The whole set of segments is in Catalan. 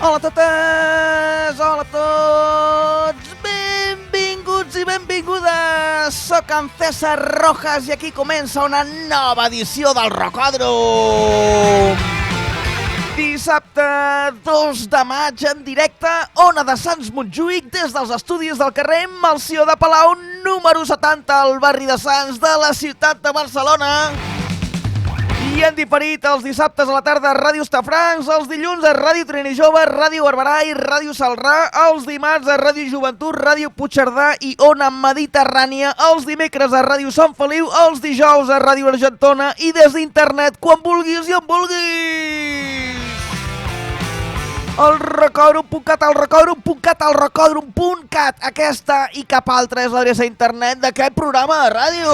Hola a totes, hola a tots, benvinguts i benvingudes. Soc en César Rojas i aquí comença una nova edició del Rocòdrom. Dissabte 2 de maig en directe, Ona de Sants Montjuïc, des dels estudis del carrer Melcior de Palau, número 70, al barri de Sants de la ciutat de Barcelona. I en diferit els dissabtes a la tarda a Ràdio Estafrancs, els dilluns a Ràdio Trini Jove, Ràdio Barberà i Ràdio Salrà, els dimarts a Ràdio Joventut, Ràdio Puigcerdà i Ona Mediterrània, els dimecres a Ràdio Sant Feliu, els dijous a Ràdio Argentona i des d'internet quan vulguis i on vulguis. El Rocòdrom.cat, el Rocòdrom.cat, el Rocòdrom.cat, aquesta i cap altra és l'adreça internet d'aquest programa de ràdio.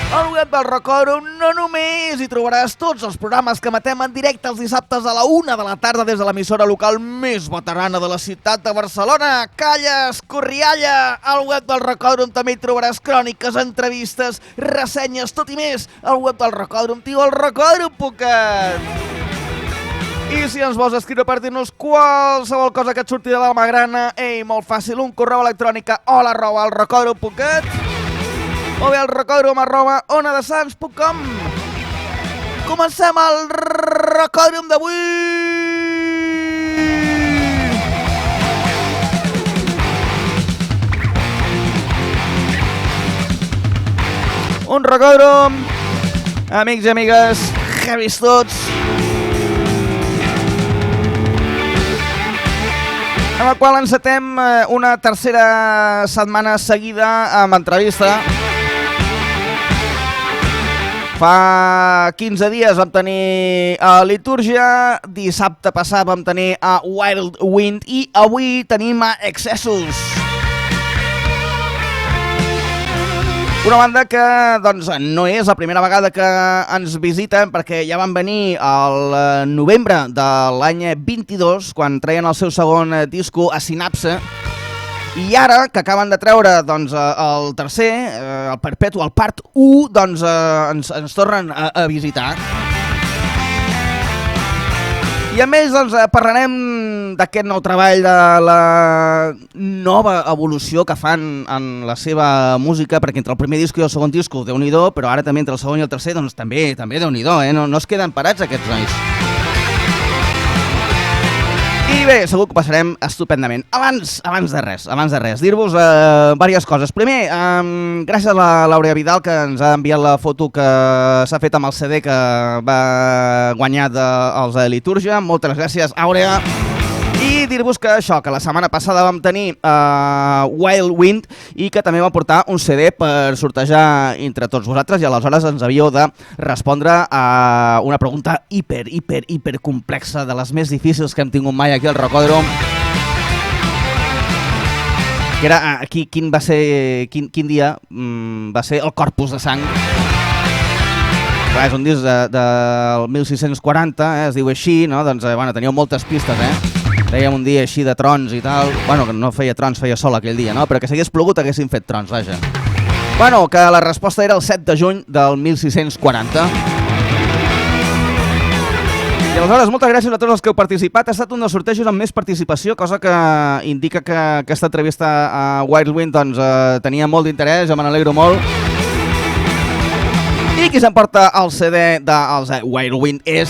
Al web del Rocòdrom no només hi trobaràs tots els programes que emetem en directe els dissabtes a la 1 de la tarda des de l'emissora local més veterana de la ciutat de Barcelona, Calles, Corrialla. Al web del Rocòdrom també hi trobaràs cròniques, entrevistes, ressenyes, tot i més. Al web del Rocòdrom, tio, el Rocòdrom.cat. I si ens vols escriure per dir-nos qualsevol cosa que et surti de la magrana, molt fàcil, un correu electrònic a hola@elrocòdrom.cat o bé al rocòdrom@onadesans.com. Comencem el Rocòdrom d'avui! Un Rocòdrom, amics i amigues, heavis tots, en el qual encetem una tercera setmana seguida amb entrevista. Fa 15 dies vam tenir a Litúrgia, dissabte passat vam tenir a Wild Wind i avui tenim a Excessus. Una banda que doncs, no és la primera vegada que ens visiten perquè ja van venir al novembre de l'any 22 quan treien el seu segon disco a Sinapse. I ara, que acaben de treure doncs, el tercer, el Perpetual Part 1, doncs, ens tornen a visitar. I a més doncs, parlarem d'aquest nou treball, de la nova evolució que fan en la seva música, perquè entre el primer disc i el segon disc, Déu-n'hi-do, però ara també entre el segon i el tercer, doncs també Déu-n'hi-do, no es queden parats aquests nois. I bé, segur que passarem estupendament. Abans de res, dir-vos diverses coses. Primer, gràcies a l'Àurea Vidal, que ens ha enviat la foto que s'ha fet amb el CD que va guanyar dels Litúrgia. Moltes gràcies, Àurea. I dir-vos que això, que la setmana passada vam tenir Wild Wind i que també vam portar un CD per sortejar entre tots vosaltres i aleshores ens havíeu de respondre a una pregunta hiper complexa, de les més difícils que hem tingut mai aquí al Rocòdrom, que era quin dia va ser el Corpus de Sang. És un disc del 1640, es diu així, no? Doncs teníeu moltes pistes, Dèiem un dia així de trons i tal. Bueno, que no feia trons, feia sol aquell dia, no? Però que si hagués plogut haguessin fet trons, vaja. Bueno, que la resposta era el 7 de juny del 1640. I aleshores, moltes gràcies a tots els que heu participat. Ha estat un dels sortejos amb més participació, cosa que indica que aquesta entrevista a Wild Wind doncs, tenia molt d'interès, jo me n'alegro molt. I qui s'emporta el CD dels Wild Wind és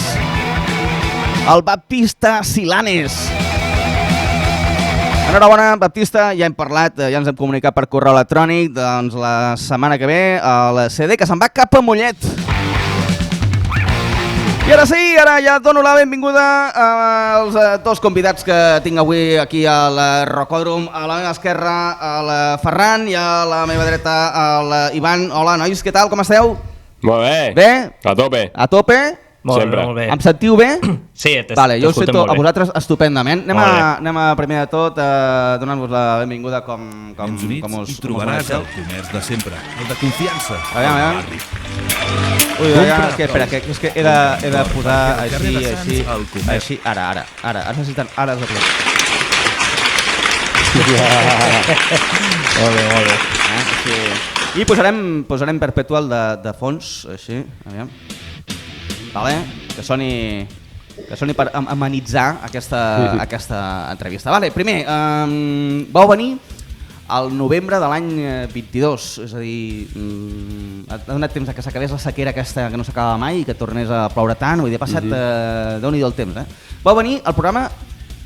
el Baptista Silanes. Enhorabona, Baptista, ja hem parlat, ja ens hem comunicat per correu electrònic, doncs la setmana que ve el CD que se'n va cap a Mollet. I ara sí, ara ja dono la benvinguda als dos convidats que tinc avui aquí al Rocòdrom. A la meva esquerra, al Ferran, i a la meva dreta, al Ivan. Hola, nois, què tal, com esteu? Molt bé. Bé? A tope. A tope? Molt bé. Em sentiu bé? Sí, vale, jo us sento a vosaltres estupendament. Anem a primer de tot donant-vos la benvinguda com Ens Units us hi trobaràs el comerç de sempre, el de confiança. Aviam. Ui, espera, que és que he de posar així, ara necessiten, ara és el plec. Molt bé. I posarem Perpetual de fons, així, aviam. Vale, que soni que soni per amenitzar aquesta entrevista. Vale, primer, vau venir al novembre de l'any 22, és a dir, ha donat temps que s'acabés la sequera aquesta que no s'acaba mai i que tornés a ploure tant, vull dir, ha passat Déu-n'hi-do el temps. Vau venir al programa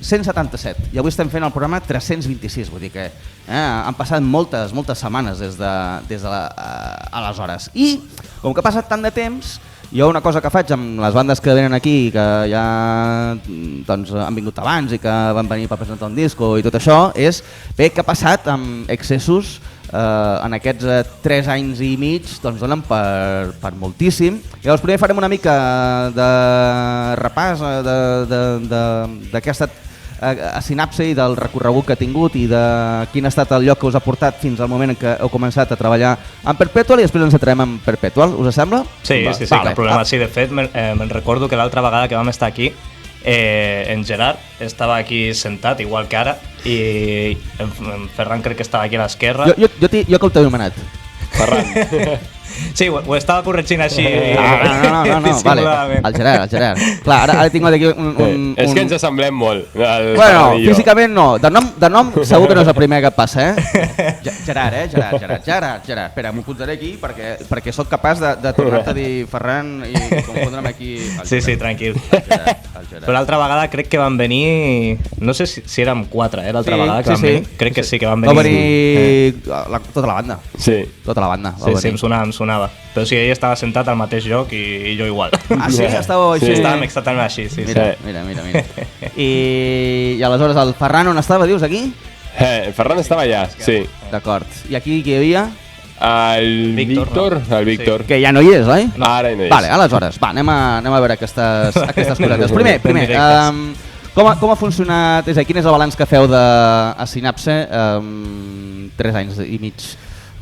177 i avui estem fent el programa 326, vull dir que han passat moltes setmanes des d'aleshores. I com que ha passat tant de temps, jo una cosa que faig amb les bandes que venen aquí, que ja doncs, han vingut abans i que van venir per presentar un disco i tot això, és bé, què ha passat amb Excessos en aquests 3 anys i mig, doncs donen per moltíssim. Llavors primer farem una mica de repàs de què ha estat a Sinapse i del recorregut que ha tingut i de quin ha estat el lloc que us ha portat fins al moment en què heu començat a treballar en Perpetual i després ens centrarem en Perpetual, us sembla? Sí, cap problema. Sí, de fet, me'n recordo que l'altra vegada que vam estar aquí, en Gerard estava aquí sentat, igual que ara, i en Ferran crec que estava aquí a l'esquerra. Jo que el t'he anomenat. Ferran. Sí, ho estava corregint així. No, vale, el Gerard. Clar, ara tinc aquí un... És que ens assemblem molt. Bueno, físicament no, de nom segur que no és el primer que et passa, Gerard. Espera, m'ho posaré aquí perquè sóc capaç de tornar-te a dir Ferran i confondre'm aquí. Sí, tranquil. Però l'altra vegada crec que van venir, no sé si érem 4, l'altra vegada que van venir, crec que sí que van venir. Va venir tota la banda. Sí. Tota la banda. Sí, em sonava. Però sí, ell estava sentat al mateix lloc i jo igual. Ah, sí? Estàveu així? Sí, estàvem exactament així, sí. Mira. I aleshores el Ferran on estava, dius, aquí? El Ferran estava allà, sí. D'acord. I aquí qui hi havia? El Víctor. Que ja no hi és, oi? No, ara no hi és. Vale, aleshores, anem a veure aquestes cosetes. Primer, com ha funcionat, és a dir, quin és el balanç que feu a Sinapse 3 anys i mig?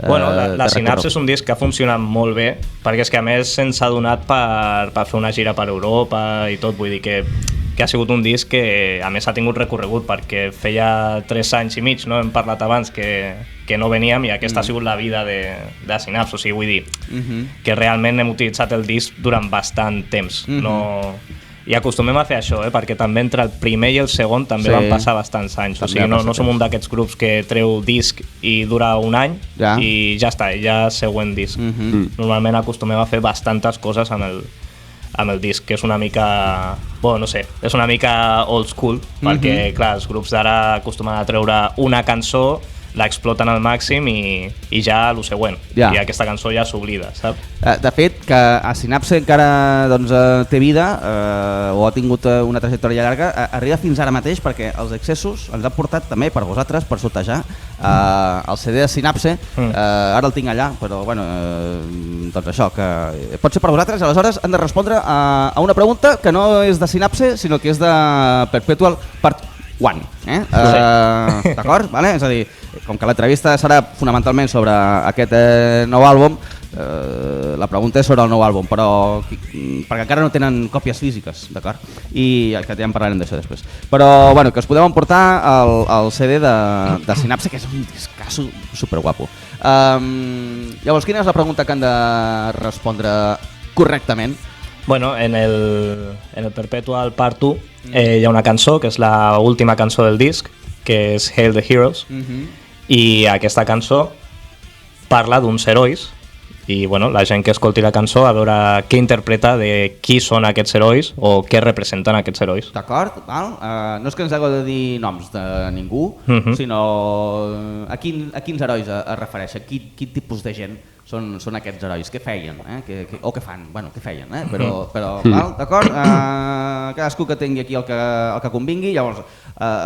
Bueno, la Sinapse és un disc que ha funcionat molt bé, perquè és que a més se'ns ha donat per fer una gira per Europa i tot, vull dir que ha sigut un disc que a més ha tingut recorregut, perquè feia 3 anys i mig, no? Hem parlat abans que no veníem i aquesta ha sigut la vida de Sinapse, o sigui, vull dir que realment hem utilitzat el disc durant bastant temps, I acostumem a fer això, perquè també entre el primer i el segon també van passar bastants anys. O sigui, no som un d'aquests grups que treu disc i dura un any i ja està, ja següent disc. Normalment acostumem a fer bastantes coses amb el disc, que és una mica... Bueno, no sé, és una mica old school, perquè, clar, els grups d'ara acostumen a treure una cançó, l'exploten al màxim i ja el següent. I aquesta cançó ja s'oblida, saps? De fet, que a Sinapse encara té vida o ha tingut una trajectòria llarga, arriba fins ara mateix perquè els Excessos ens han portat també per vosaltres, per sortejar el CD de Sinapse. Ara el tinc allà, però bueno, doncs això, que pot ser per vosaltres. Aleshores han de respondre a una pregunta que no és de Sinapse, sinó que és de Perpetual Part 1. D'acord? És a dir, com que l'entrevista serà fonamentalment sobre aquest nou àlbum, la pregunta és sobre el nou àlbum, però perquè encara no tenen còpies físiques, d'acord? I que ja en parlarem d'això després. Però bueno, que us podeu emportar el CD de Sinapse, que és un discasso superguapo. Llavors, quina és la pregunta que han de respondre correctament? Bueno, en el Perpetual Part 2 hi ha una cançó, que és l'última cançó del disc, que és Hail the Heroes, i aquesta cançó parla d'uns herois, i bueno, la gent que escolti la cançó a veure què interpreta de qui són aquests herois o què representen aquests herois. D'acord, no és que ens hagueu de dir noms de ningú, sinó a quins herois es refereixen, quin tipus de gent són aquests herois, què feien, o què fan, bueno, què feien, però d'acord, cadascú que tingui aquí el que convingui, llavors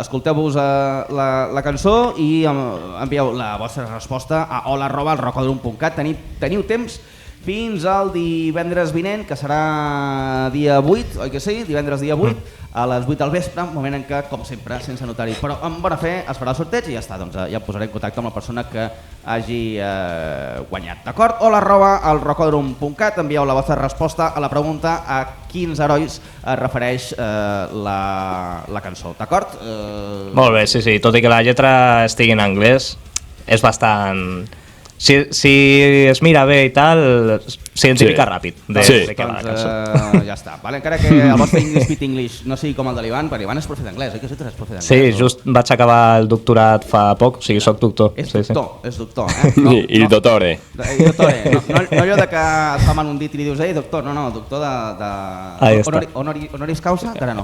escolteu-vos la cançó i envieu la vostra resposta a hola@elrocodrum.cat. Teniu temps fins al divendres vinent, que serà dia 8, oi que sí? Divendres dia 8, a les 8 del vespre, un moment en què, com sempre, sense notar-hi, però amb bona fe es farà el sorteig i ja està, doncs ja posaré en contacte amb la persona que hagi guanyat. D'acord? hola@elrocodrum.cat, envieu la vostra resposta a la pregunta a quins herois es refereix la cançó. D'acord? Molt bé, sí, tot i que la lletra estigui en anglès, és bastant si es mira bé i tal, s'identifica ràpid de què va la cançó. Ja està. Vale, encara que el vostre English Speak English no sigui com el de l'Ivan, perquè l'Ivan és profe d'anglès, oi que és profe d'anglès? Sí, just vaig acabar el doctorat fa poc, o sigui, soc doctor. És doctor, eh? Il dottore. No allò de que es fa mal un dit i li dius, doctor, no, doctor de... Honoris causa, encara no.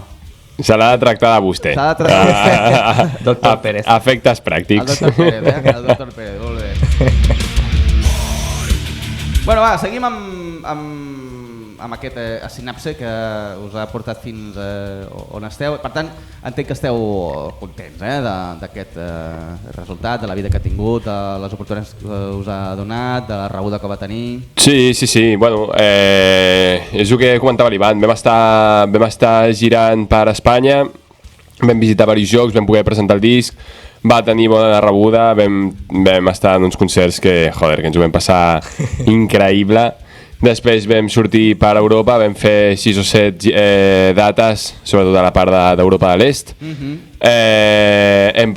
Se l'ha de tractar de vostè. S'ha de tractar Doctor Pérez. Efectes pràctics. El doctor Pérez, molt bé. Bueno, va, seguim amb aquest sinapse que us ha portat fins on esteu. Per tant, entenc que esteu contents d'aquest resultat, de la vida que ha tingut, de les oportunitats que us ha donat, de la rebuda que va tenir. Sí. Bueno, és el que comentava l'Ivan. Vam estar girant per Espanya, vam visitar diversos jocs, vam poder presentar el disc, va tenir bona rebuda, vam estar en uns concerts que ens ho vam passar increïble. Després vam sortir per Europa, vam fer 6 o 7 dates, sobretot a la part d'Europa de l'Est. Hem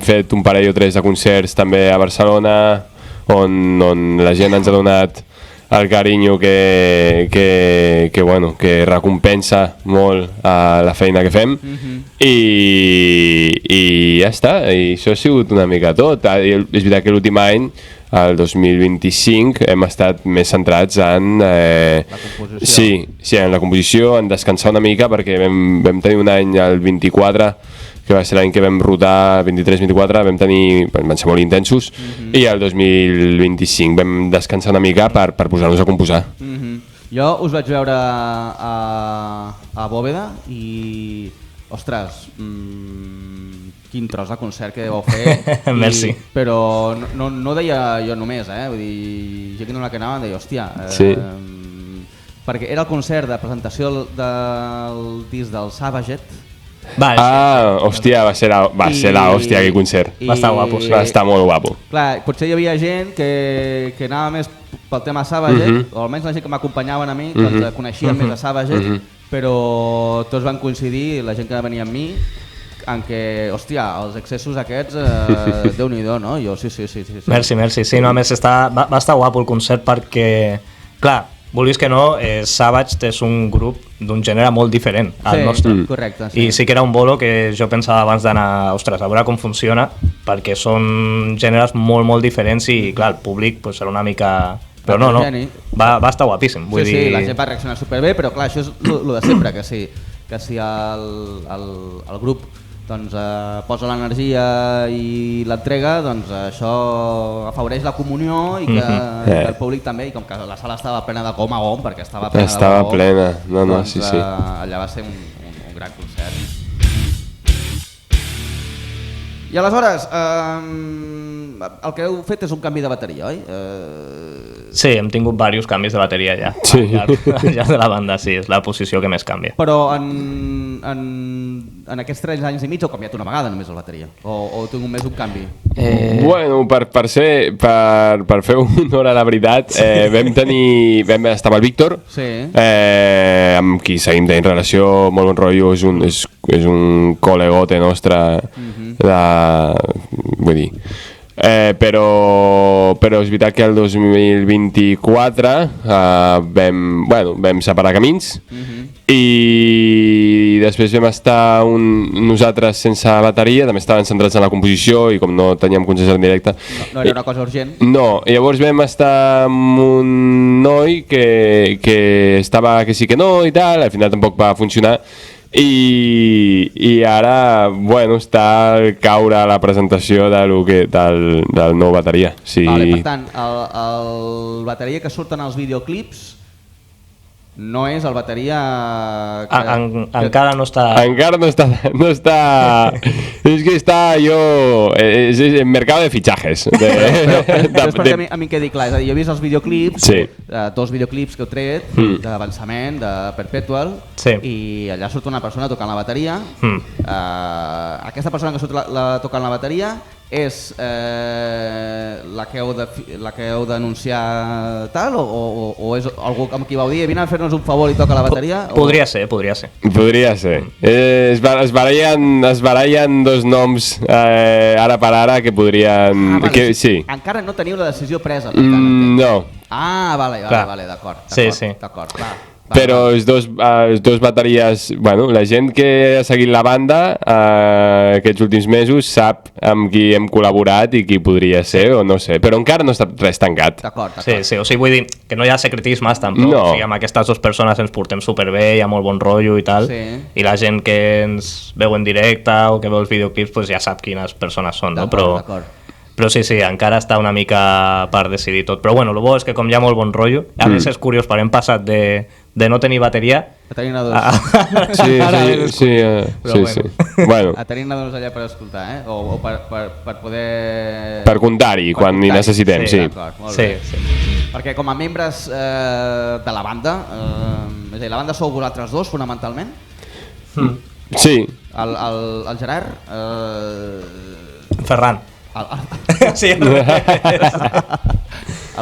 fet un parell o 3 de concerts també a Barcelona, on la gent ens ha donat el carinyo que recompensa molt la feina que fem. I ja està, i això ha sigut una mica tot. És veritat que l'últim any, el 2025, hem estat més centrats en la composició. Sí, en la composició, en descansar una mica, perquè vam tenir un any, el 24, que va ser l'any que vam rotar, 23-24, van ser molt intensos, i el 2025 vam descansar una mica per posar-nos a composar. Jo us vaig veure a Bòveda i, ostres, quin tros de concert que vau fer. Merci. Però no deia jo només, vull dir, jo que no la que anava deia, hòstia, perquè era el concert de presentació del disc del Savaget. Hòstia, va ser l'hòstia aquell concert. Va estar guapo, sí. Va estar molt guapo. Clar, potser hi havia gent que anava més pel tema Savaget, o almenys la gent que m'acompanyaven a mi, doncs coneixien més a Savaget, però tots van coincidir, la gent que venia amb mi, en què, hòstia, els excessos aquests, Déu-n'hi-do, no? Jo sí. Merci. Sí, no, a més va estar guapo el concert perquè, clar, vulguis que no, Savage és un grup d'un gènere molt diferent al nostre. Correcte, sí. I sí que era un bolo que jo pensava abans d'anar, ostres, a veure com funciona, perquè són gèneres molt, molt diferents i, clar, el públic pues, era una mica... Però no, va estar guapíssim. Vull dir... Sí, la gent va reaccionar superbé, però clar, això és el de sempre, que si el grup doncs, posa l'energia i l'entrega, doncs això afavoreix la comunió i que el públic també, i com que la sala estava plena de gom a gom, perquè estava plena de gom, plena. doncs, sí. Allà va ser un gran concert. I aleshores, el que heu fet és un canvi de bateria, oi? Sí, hem tingut diversos canvis de bateria ja. Sí. Al llarg de la banda, sí, és la posició que més canvia. Però en aquests 3 anys i mig heu canviat una vegada només la bateria? O heu tingut més un canvi? Bueno, per fer honor a la veritat, vam estar amb el Víctor, amb qui seguim tenint relació, molt bon rotllo, és un col·legote nostre, vull dir... però és veritat que el 2024 vam separar camins i després vam estar nosaltres sense bateria, també estàvem centrats en la composició i com no teníem concert en directe no era una cosa urgent. No, llavors vam estar amb un noi que estava que sí que no i tal, al final tampoc va funcionar i ara, bueno, està al caure la presentació del nou bateria. Sí. Vale, per tant, el bateria que surt en els videoclips no és el bateria... Encara no està... Encara no està... És que està és en mercado de fichajes. Però perquè a mi quedi clar, és a dir, jo he vist els videoclips, 2 videoclips que heu tret d'avançament, de Perpetual, Sí. i allà surt una persona tocant la bateria. Aquesta persona que surt tocant la bateria és la que heu d'anunciar tal o és algú amb qui vau dir vine a fer-nos un favor i toca la bateria? Podria ser. Podria ser. Es barallen dos noms ara per ara que podrien... Vale, sí. Encara no teniu la decisió presa. No. Vale, d'acord. Sí. D'acord, clar. Però els dos bateries... Bueno, la gent que ha seguit la banda aquests últims mesos sap amb qui hem col·laborat i qui podria ser o no sé, però encara no està res tancat. D'acord. Sí, o sigui, vull dir que no hi ha secretismes tampoc. No. O sigui, amb aquestes dues persones ens portem superbé, hi ha molt bon rotllo i tal, i la gent que ens veu en directe o que veu els videoclips pues ja sap quines persones són, no? Però sí, encara està una mica per decidir tot. Però bueno, el bo és que com hi ha molt bon rotllo, a més és curiós, perquè hem passat de no tenir bateria a tenir-ne dos. Sí. Bueno. A tenir-ne dos allà per escoltar, o per poder... Per comptar-hi quan hi necessitem, sí. D'acord, molt bé. Perquè com a membres de la banda, és a dir, la banda sou vosaltres dos, fonamentalment? Sí. El Gerard... Ferran. Sí. El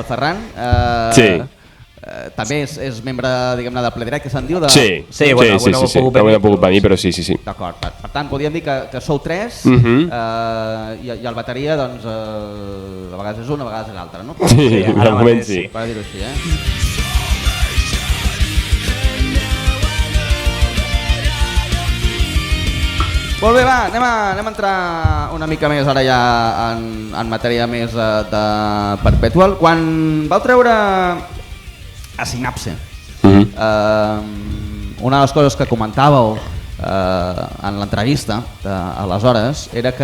Ferran sí. També és membre, diguem-ne, de Ple Dret, que se'n diu? Sí, avui no ha pogut venir, però sí. D'acord, per tant, podríem dir que sou tres i el bateria, doncs, a vegades és un, a vegades és l'altre, no? Sí, de moment sí. Per dir-ho així, Molt bé, va, anem a entrar una mica més ara ja en matèria més de Perpetual. Quan vau treure a Sinapse, una de les coses que comentàveu en l'entrevista aleshores era que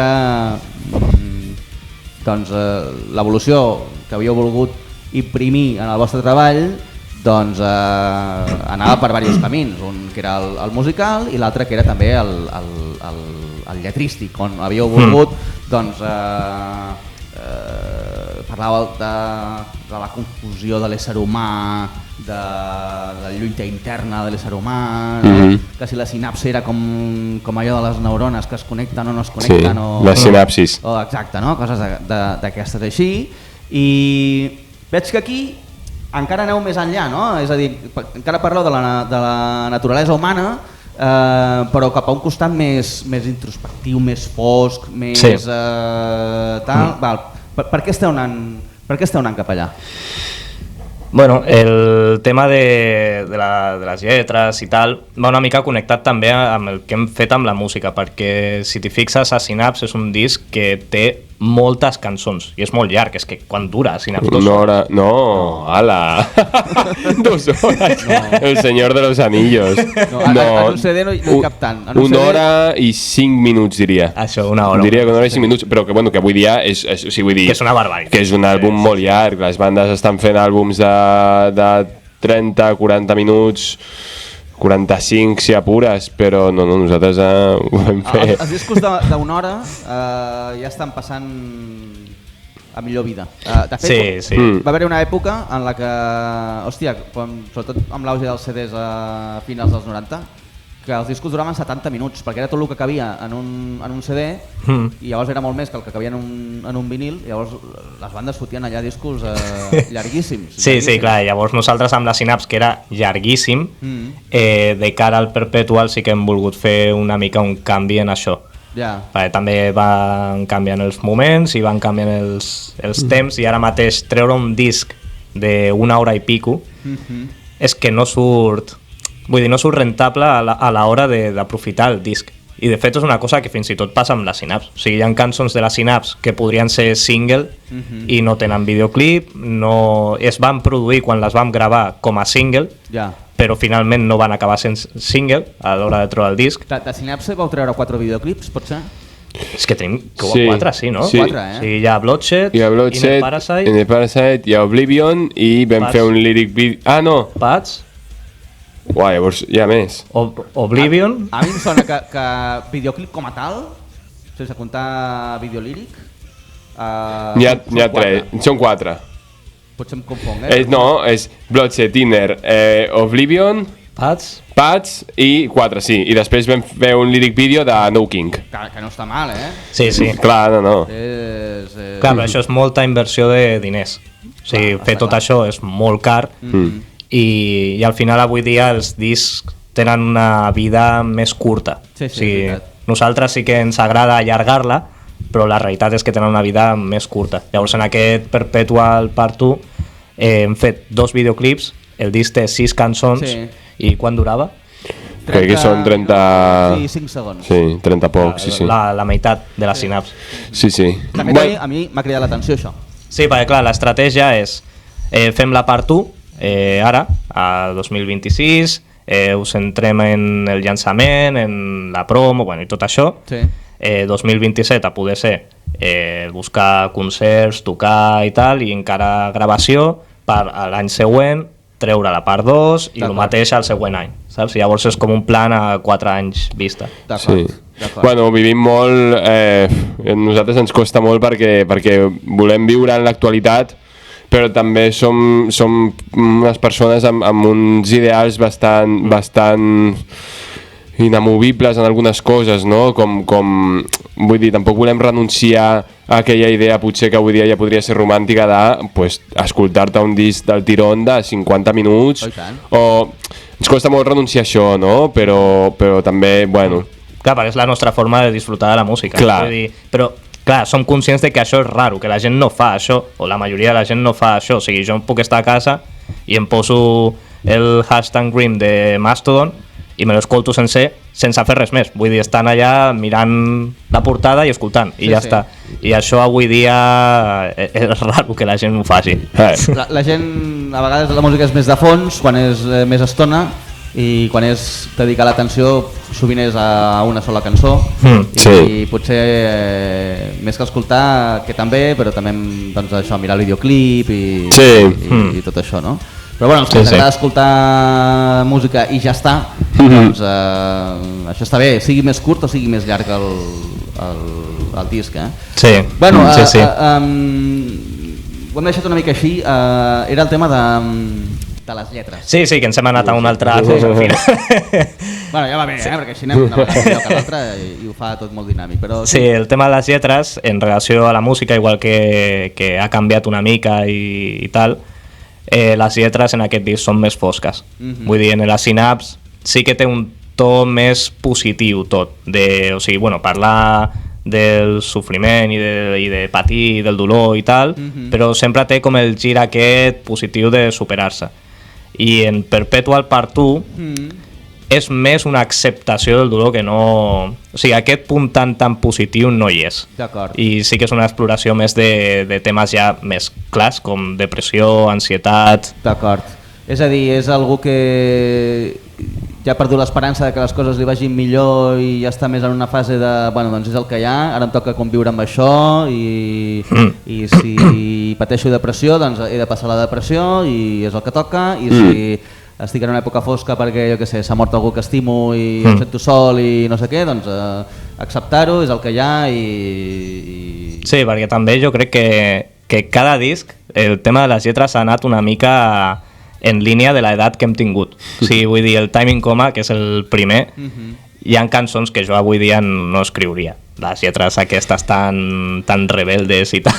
l'evolució que havíeu volgut imprimir en el vostre treball doncs anava per diversos camins, un que era el musical i l'altre que era també el lletrístic, on havíeu volgut doncs parlàveu de la confusió de l'ésser humà, de la lluita interna de l'ésser humà, que si la sinapsi era com allò de les neurones que es connecten o no es connecten, les sinapsis, exacte, no? Coses d'aquestes així, i veig que aquí encara aneu més enllà, no? És a dir, encara parleu de la naturalesa humana, però cap a un costat més introspectiu, més fosc, més tal. Per què esteu anant cap allà? Bueno, el tema de les lletres i tal va una mica connectat també amb el que hem fet amb la música, perquè si t'hi fixes, a Synapse és un disc que té moltes cançons i és molt llarg, és que quan dura Synapse? 2 hores? No, ala! 2 hores, El Senyor de los Anillos. En un CD no hi cap tant. 1 hora i 5 minuts, diria. Això, 1 hora. Diria que 1 hora i 5 minuts, però que avui dia és que és una barbaritat. Que és un àlbum molt llarg, les bandes estan fent àlbums de 30, 40 minuts, 45 si apures, però no, nosaltres ho vam fer. Els discos d'una hora ja estan passant a millor vida. De fet, va haver una època en la que, hòstia, sobretot amb l'auge dels CDs a finals dels 90, que els discos duraven 70 minuts, perquè era tot el que cabia en un CD, i llavors era molt més que el que cabia en un vinil, i llavors les bandes fotien allà discos llarguíssims. Sí, clar, llavors nosaltres amb la Synapse, que era llarguíssim, de cara al Perpetual sí que hem volgut fer una mica un canvi en això. Perquè també van canviant els moments i van canviant els temps, i ara mateix treure un disc d'una hora i pico és que no surt... Vull dir, no surt rentable a l'hora d'aprofitar el disc. I de fet és una cosa que fins i tot passa amb la Synapse. O sigui, hi ha cançons de la Synapse que podrien ser single i no tenen videoclip, es van produir quan les vam gravar com a single, però finalment no van acabar sent single a l'hora de trobar el disc. De Synapse vau treure 4 videoclips, pot ser? És que tenim 4, sí, no? 4, Sí, hi ha Bloodshed, In the Parasite, hi ha Oblivion i vam fer un lyric video... Ah, no! Pads. Uai, llavors hi ha més. Oblivion. A mi em sona que videoclip com a tal, sense comptar videolíric, n'hi ha 3, són 4. Potser em confonc, No, és Bloodshed, Inner, Oblivion Pads i 4, sí. I després vam fer un lyric video de No King. Que no està mal, eh? Sí. Clar, no. Clar, però això és molta inversió de diners. O sigui, fer tot això és molt car i al final avui dia els discs tenen una vida més curta. Sí, o sigui, veritat. nosaltres sí que ens agrada allargar-la, però la realitat és que tenen una vida més curta. Llavors en aquest Perpetual Part 2 hem fet 2 videoclips, el disc té 6 cançons i quan durava? Crec que són 30... Sí, 5 segons. Sí, 30 poc, sí. La meitat de la Synapse. Sí. També a mi m'ha cridat l'atenció això. Sí, perquè clar, l'estratègia és fem la part 1 ara, a 2026, us centrem en el llançament, en la promo, bueno, i tot això. 2027 a poder ser buscar concerts, tocar i tal, i encara gravació per a l'any següent treure la part 2 i el mateix al següent any, saps? Llavors és com un plan a 4 anys vista. Sí. Bueno, vivim molt, a nosaltres ens costa molt perquè volem viure en l'actualitat, però també som unes persones amb uns ideals bastant inamovibles en algunes coses, no? Com vull dir, tampoc volem renunciar a aquella idea potser que avui dia ja podria ser romàntica de pues, escoltar-te un disc del tirón de 50 minuts o ens costa molt renunciar a això, no? Però també, bueno... Clar, perquè és la nostra forma de disfrutar de la música. Clar. Vull dir, però clar, som conscients de que això és raro, que la gent no fa això, o la majoria de la gent no fa això. O sigui, jo puc estar a casa i em poso el Hashtag Grim de Mastodon i me l'escolto sense fer res més. Vull dir, estan allà mirant la portada i escoltant, i ja està. I això avui dia és raro que la gent ho faci. La gent, a vegades la música és més de fons, quan és més estona, i quan és dedicar l'atenció sovint és a una sola cançó i potser més que escoltar, que també, però també doncs, això, mirar el videoclip i tot això, no? Però bueno, els que ens agrada escoltar música i ja està, doncs això està bé, sigui més curt o sigui més llarg el disc, eh? Sí. Bueno, ho hem deixat una mica així, era el tema de les lletres. Sí, que ens hem anat a un altre fons al final. Bueno, ja va bé, perquè així anem una vegada millor que l'altra i ho fa tot molt dinàmic. Però sí, el tema de les lletres, en relació a la música, igual que ha canviat una mica i tal, les lletres en aquest disc són més fosques. Vull dir, en la Synapse sí que té un to més positiu tot, o sigui, bueno, parlar del sofriment i de patir, del dolor i tal, però sempre té com el gir aquest positiu de superar-se. I en Perpetual Part 2 és més una acceptació del dolor que no... O sigui, aquest punt tan positiu no hi és. D'acord. I sí que és una exploració més de temes ja més clars, com depressió, ansietat... D'acord. És a dir, és algú que ja ha perdut l'esperança de que les coses li vagin millor i ja està més en una fase de, bueno, doncs és el que hi ha, ara em toca conviure amb això i si pateixo depressió, doncs he de passar la depressió i és el que toca, i si estic en una època fosca perquè, jo què sé, s'ha mort algú que estimo i em sento sol i no sé què, doncs acceptar-ho, és el que hi ha i... Sí, perquè també jo crec que cada disc, el tema de les lletres ha anat una mica en línia de l'edat que hem tingut. O sigui, vull dir, el Time in Coma, que és el primer, hi ha cançons que jo avui dia no escriuria. Les lletres aquestes tan rebeldes i tal.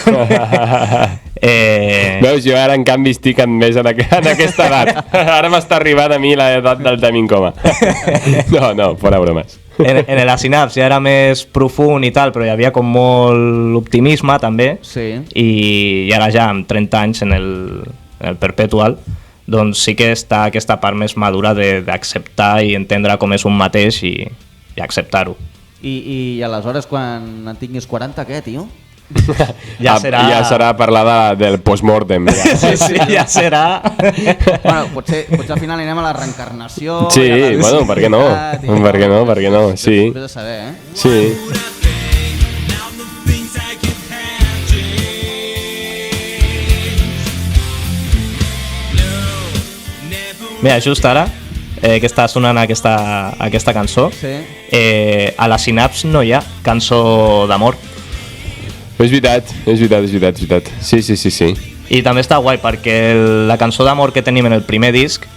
Veus, jo ara en canvi estic més en aquesta edat. Ara m'està arribant a mi l'edat del Time in Coma. No, fora bromes. En la Synapse ja era més profund i tal, però hi havia com molt optimisme també, i ara ja amb 30 anys en el Perpetual, doncs sí que està aquesta part més madura d'acceptar i entendre com és un mateix i acceptar-ho. I aleshores quan en tinguis 40, què, tio? Ja serà parlar del postmortem. Sí, ja serà. Bueno, potser al final anirem a la reencarnació. Sí, bueno, per què no? Per què no? Sí. Vés a saber, eh? Sí. Mira, just ara, que està sonant aquesta cançó, a la Synapse no hi ha cançó d'amor. És veritat. Sí. I també està guai perquè la cançó d'amor que tenim en el primer disc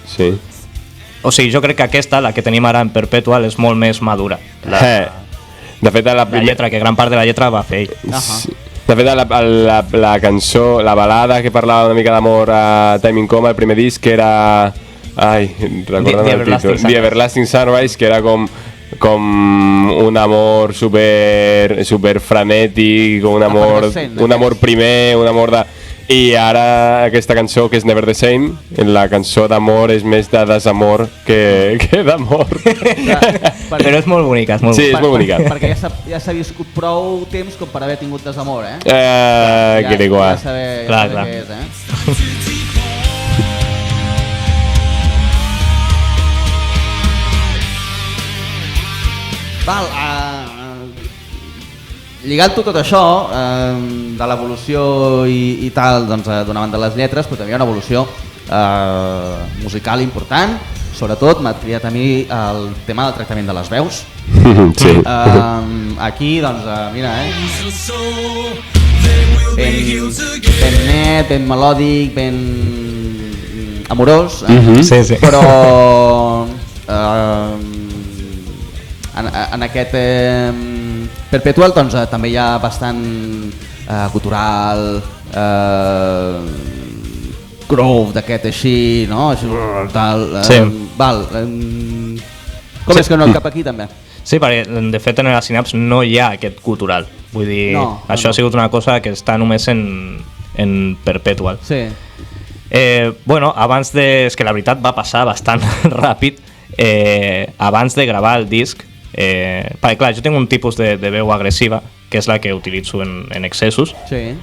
O sigui, jo crec que aquesta, la que tenim ara en Perpetual, és molt més madura. De fet, La lletra, que gran part de la lletra va fer ell. De fet, la cançó, la balada que parlava una mica d'amor a Time in Coma, el primer disc, que era... Ai, recorda'm el títol. The Everlasting Sunrise, que era com un amor super frenètic, un amor primer, un amor de... I ara aquesta cançó, que és Never the Same, la cançó d'amor és més de desamor que d'amor. Però és molt bonica, és molt bonica. Sí, és molt bonica. Perquè ja s'ha viscut prou temps com per haver tingut desamor, eh? Que igual. Ja saber Clar. què és, eh? Val, lligant-ho tot això de l'evolució i tal, doncs d'una banda les lletres, però també hi ha una evolució musical important. Sobretot m'ha cridat a mi el tema del tractament de les veus. Sí. Aquí, doncs, mira, ben net, ben melòdic, ben amorós, Sí, sí. però en aquest Perpetual doncs, també hi ha bastant gutural, groove d'aquest així, no? Així, tal, Sí. Val, com és que no cap aquí també? Sí, perquè de fet en la Synapse no hi ha aquest cultural. Vull dir, això ha sigut una cosa que està només en Perpetual. Sí. Bueno, abans de... És que la veritat va passar bastant ràpid. Abans de gravar el disc, perquè clar, jo tinc un tipus de veu agressiva, que és la que utilitzo en excessos. Sí.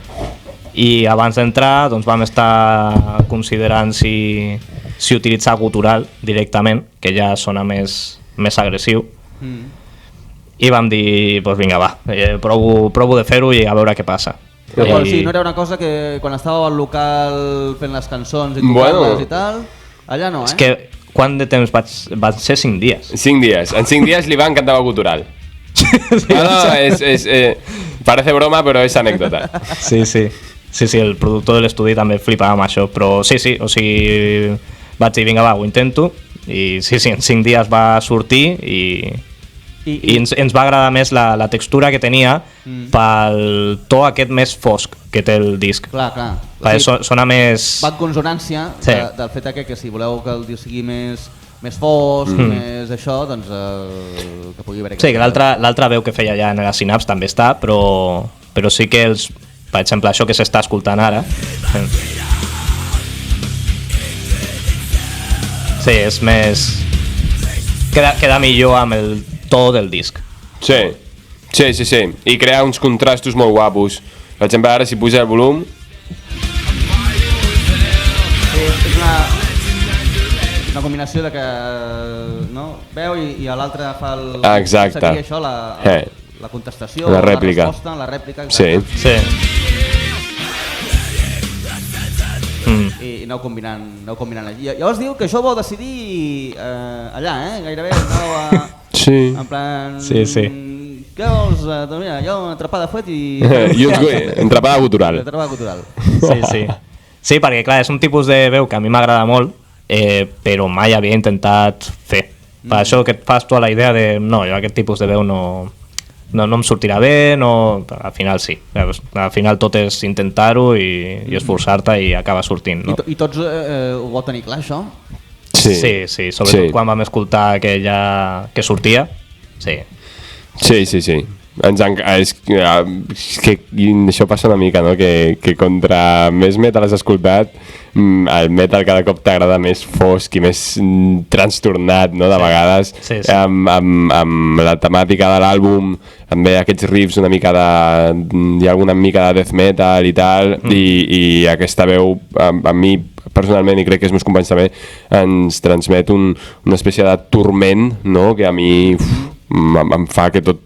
I abans d'entrar doncs, vam estar considerant si utilitzar gutural directament, que ja sona més agressiu. I vam dir, doncs vinga, va, provo de fer-ho i a veure què passa. Però sí, no era una cosa que quan estàveu al local fent les cançons i tocant-les i tal, allà no, És que quant de temps van ser 5 dies? 5 dies. En 5 dies li van cantar gutural. Parece broma, però és anècdota. Sí, el productor de l'estudi també flipava amb això, però sí, o sigui, vaig dir, vinga, va, ho intento, i sí, en 5 dies va sortir i ens va agradar més la textura que tenia pel to aquest més fosc que té el disc. Clar. Perquè sona més... Va en consonància del fet que si voleu que el disc sigui més fosc, més això, doncs que pugui haver... Sí, que l'altra veu que feia ja en la Synapse també està, però sí que per exemple, això que s'està escoltant ara... Sí, és més... Queda millor amb el to del disc. Sí. I crea uns contrastos molt guapos. Per exemple, ara si puja el volum... És una combinació de que veu i l'altre fa el... Exacte. Seguir això, la contestació, la rèplica. La resposta, la rèplica. Sí. I aneu combinant allí. Llavors diu que això ho vau decidir allà, gairebé aneu a... Sí. En plan... Sí. Què vols? Doncs mira, jo atrapada fuet i... Entrapada gutural. Sí, perquè clar, és un tipus de veu que a mi m'agrada molt, però mai havia intentat fer. Per això que et fas tu a la idea de no, jo aquest tipus de veu no em sortirà bé, al final sí. Al final tot és intentar-ho i esforçar-te i acaba sortint. No? I tots ho vau tenir clar, això? Sí, sobretot quan vam escoltar que sortia. Sí. És que això passa una mica, no? Que contra més metal has escoltat, el metal cada cop t'agrada més fosc i més trastornat, no? De vegades, amb la temàtica de l'àlbum, també aquests riffs una mica hi ha alguna mica de death metal i tal, i aquesta veu a mi personalment, i crec que els meus companys també, ens transmet una espècie de turment, no? Que a mi em fa que tot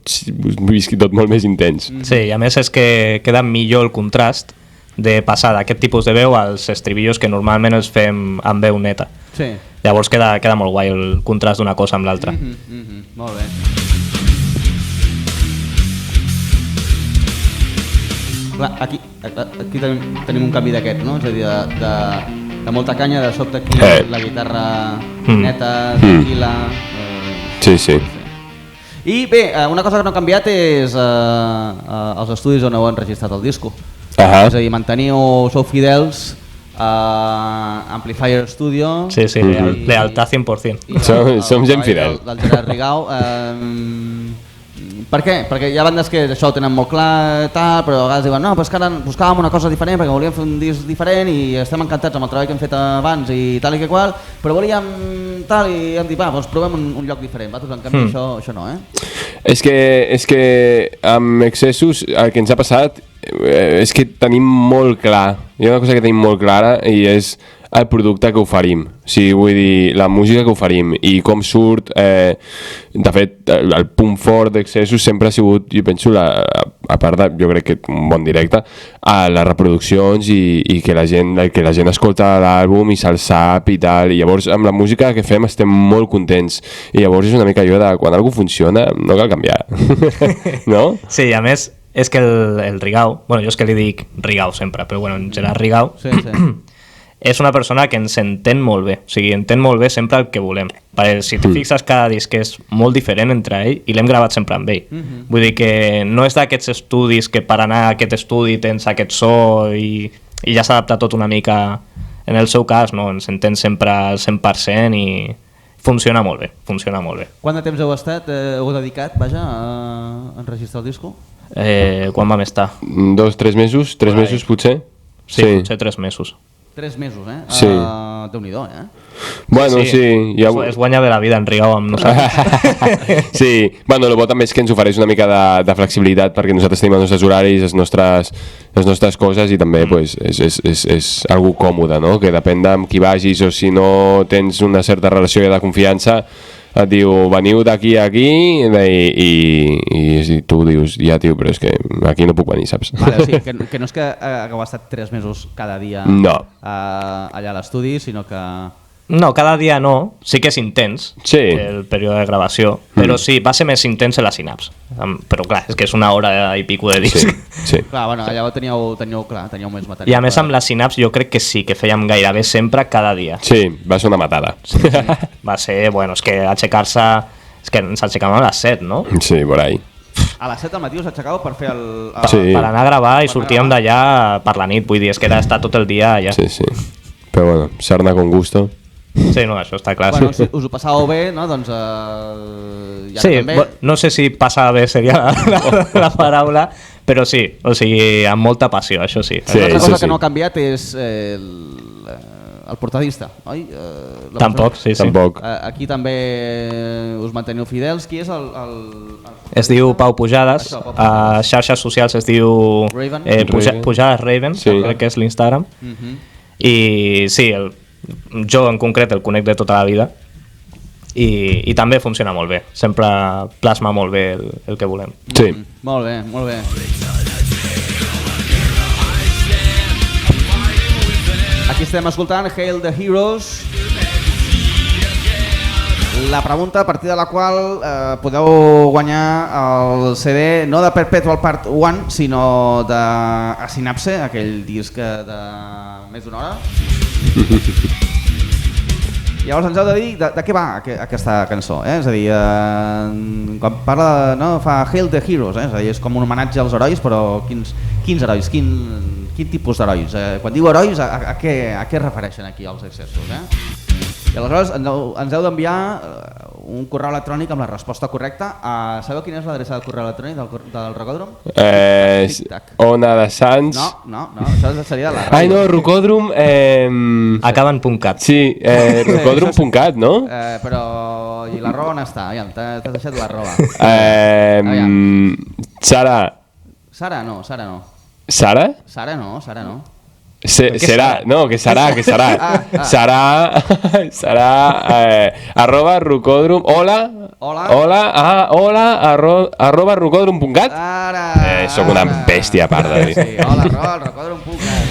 visqui tot molt més intens. Sí, i a més és que queda millor el contrast de passar d'aquest tipus de veu als estribillos que normalment els fem amb veu neta. Sí. Llavors queda molt guai el contrast d'una cosa amb l'altra. Molt bé. Clar, aquí tenim un canvi d'aquest, no? És a dir, de molta canya, de sobte aquí la guitarra neta, tranquil·la... Sí. I bé, una cosa que no ha canviat és els estudis on heu enregistrat el disco. És a dir, sou fidels a Amplifier Studio. Sí, lealtad 100%. Som gent fidel. Del Gerard Rigau. Per què? Perquè hi ha bandes que això ho tenen molt clar, tal, però a vegades diuen no, però és que ara buscàvem una cosa diferent perquè volíem fer un disc diferent i estem encantats amb el treball que hem fet abans i tal i que qual, però volíem tal i hem dit, va, doncs provem un lloc diferent. Vosaltres, en canvi, això no, És que amb Excessos el que ens ha passat és que tenim molt clar, hi ha una cosa que tenim molt clara i és el producte que oferim, o sigui, vull dir, la música que oferim i com surt, de fet, el punt fort d'Excessos sempre ha sigut, jo penso, a part de, jo crec que un bon directe, a les reproduccions i que la gent escolta l'àlbum i se'l sap i tal, i llavors amb la música que fem estem molt contents, i llavors és una mica allò de quan alguna funciona no cal canviar, no? Sí, a més, és que el Rigau, bueno, jo és que li dic Rigau sempre, però bueno, en Gerard Rigau, és una persona que ens entén molt bé, o sigui, entén molt bé sempre el que volem. Perquè si t'hi fixes, cada disc és molt diferent entre ell i l'hem gravat sempre amb ell. Vull dir que no és d'aquests estudis que per anar a aquest estudi tens aquest so i ja s'ha adaptat tot una mica. En el seu cas, no, ens entén sempre al 100% i funciona molt bé, funciona molt bé. Quant de temps heu dedicat, vaja, a enregistrar el disco? Quan vam estar? 2-3 mesos, 3 mesos potser? Sí, potser 3 mesos. 3 mesos, Sí. Déu-n'hi-do, Bueno, sí. Es guanya bé la vida en Rigau amb nosaltres. Sí, bueno, el bo també és que ens ofereix una mica de flexibilitat perquè nosaltres tenim els nostres horaris, les nostres coses i també pues, és algo còmode, no? Que depèn de amb qui vagis o si no tens una certa relació de confiança et diu, veniu d'aquí a aquí i tu dius, ja tio, però és que aquí no puc venir, saps? Vale, o sigui, que no és que hagueu estat 3 mesos cada dia allà a l'estudi, sinó que... No, cada dia no, sí que és intens el període de gravació, però sí, va ser més intens en la Synaps, però clar, és que és una hora i pico de disc. Sí. Clar, bueno, allà teníeu més material. I a més amb la Synaps jo crec que sí, que fèiem gairebé sempre cada dia. Sí, va ser una matada. Sí. Va ser, bueno, és que aixecar-se, és que ens aixecàvem a les 7, no? Sí, por ahí. A les 7 del matí us aixecàveu per fer el... Per anar a gravar i sortíem d'allà per la nit, vull dir, és que era estar tot el dia allà. Sí. Però bueno, sarna con gusto. Sí, no, això està clar. Bueno, si us ho passàveu bé, no? Doncs ja sí, també... no sé si passar bé seria la paraula, però sí, o sigui, amb molta passió, això sí. Una altra cosa que no ha canviat és el portadista, oi? Tampoc, sí. Tampoc. Aquí també us manteniu fidels. Qui és el... Es diu Pau Pujades, a xarxes socials es diu Pujades Raven, crec que és l'Instagram. I sí, jo en concret el conec de tota la vida i també funciona molt bé, sempre plasma molt bé el que volem. Sí. Molt bé, molt bé. Aquí estem escoltant Hail the Heroes, la pregunta a partir de la qual podeu guanyar el CD no de Perpetual Part 1 sinó de Synapse, aquell disc de més d'una hora. Llavors ens heu de dir de què va aquesta cançó, és a dir, quan parla fa Hail the Heroes, és a dir, és com un homenatge als herois, però quins herois, quin tipus d'herois? Quan diu herois, a què refereixen aquí els excessos? I aleshores ens heu d'enviar un correu electrònic amb la resposta correcta. Sabeu quina és l'adreça del correu electrònic del Rocòdrom? Ona de Sants. No, això seria de la ràdio. Ai no, Rocòdrom... Acaba en .cat. Sí, rocòdrom.cat, no? Però i l'arroba on està? Aviam, t'has deixat l'arroba. Sara. Sara no. Sara? Sara no. Serà, no, que serà. Serà arroba rocòdrom, hola, arroba rocòdrom.cat. Soc una bèstia a part de dir. Sí, hola, arroba rocòdrom.cat.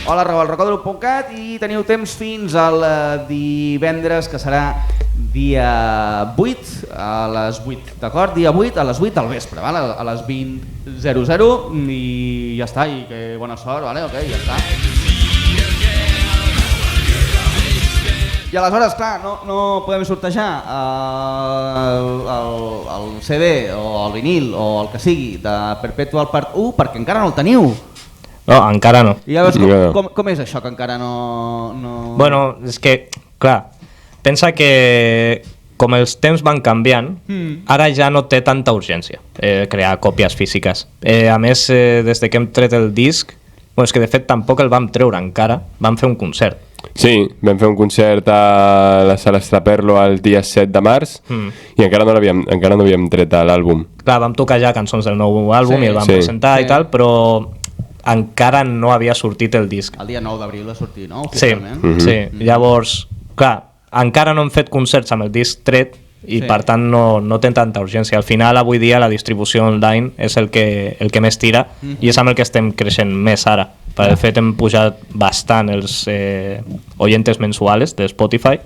Hola, arroba rocòdrom.cat i teniu temps fins al divendres, que serà dia 8 a les 8, d'acord? Dia 8 a les 8 del vespre, vale? A les 20:00 i ja està, i que bona sort, vale? Ok, ja està. I aleshores, clar, no podem sortejar el CD o el vinil o el que sigui de Perpetual Part 1 perquè encara no el teniu. No, encara no. I llavors, com és això que encara no... Bueno, és que, clar, pensa que com els temps van canviant, ara ja no té tanta urgència crear còpies físiques. A més, des de que hem tret el disc, és que de fet tampoc el vam treure encara, vam fer un concert. Sí, vam fer un concert a la Sala Estraperlo el dia 7 de març i encara no havíem tret l'àlbum. Clar, vam tocar ja cançons del nou àlbum i el vam presentar i tal, però encara no havia sortit el disc. El dia 9 d'abril va sortir, no? Sí, llavors, clar, encara no hem fet concerts amb el disc tret i per tant no té tanta urgència. Al final, avui dia, la distribució online és el que més tira i és amb el que estem creixent més ara. Per el fet hem pujat bastant els oyentes mensuals de Spotify,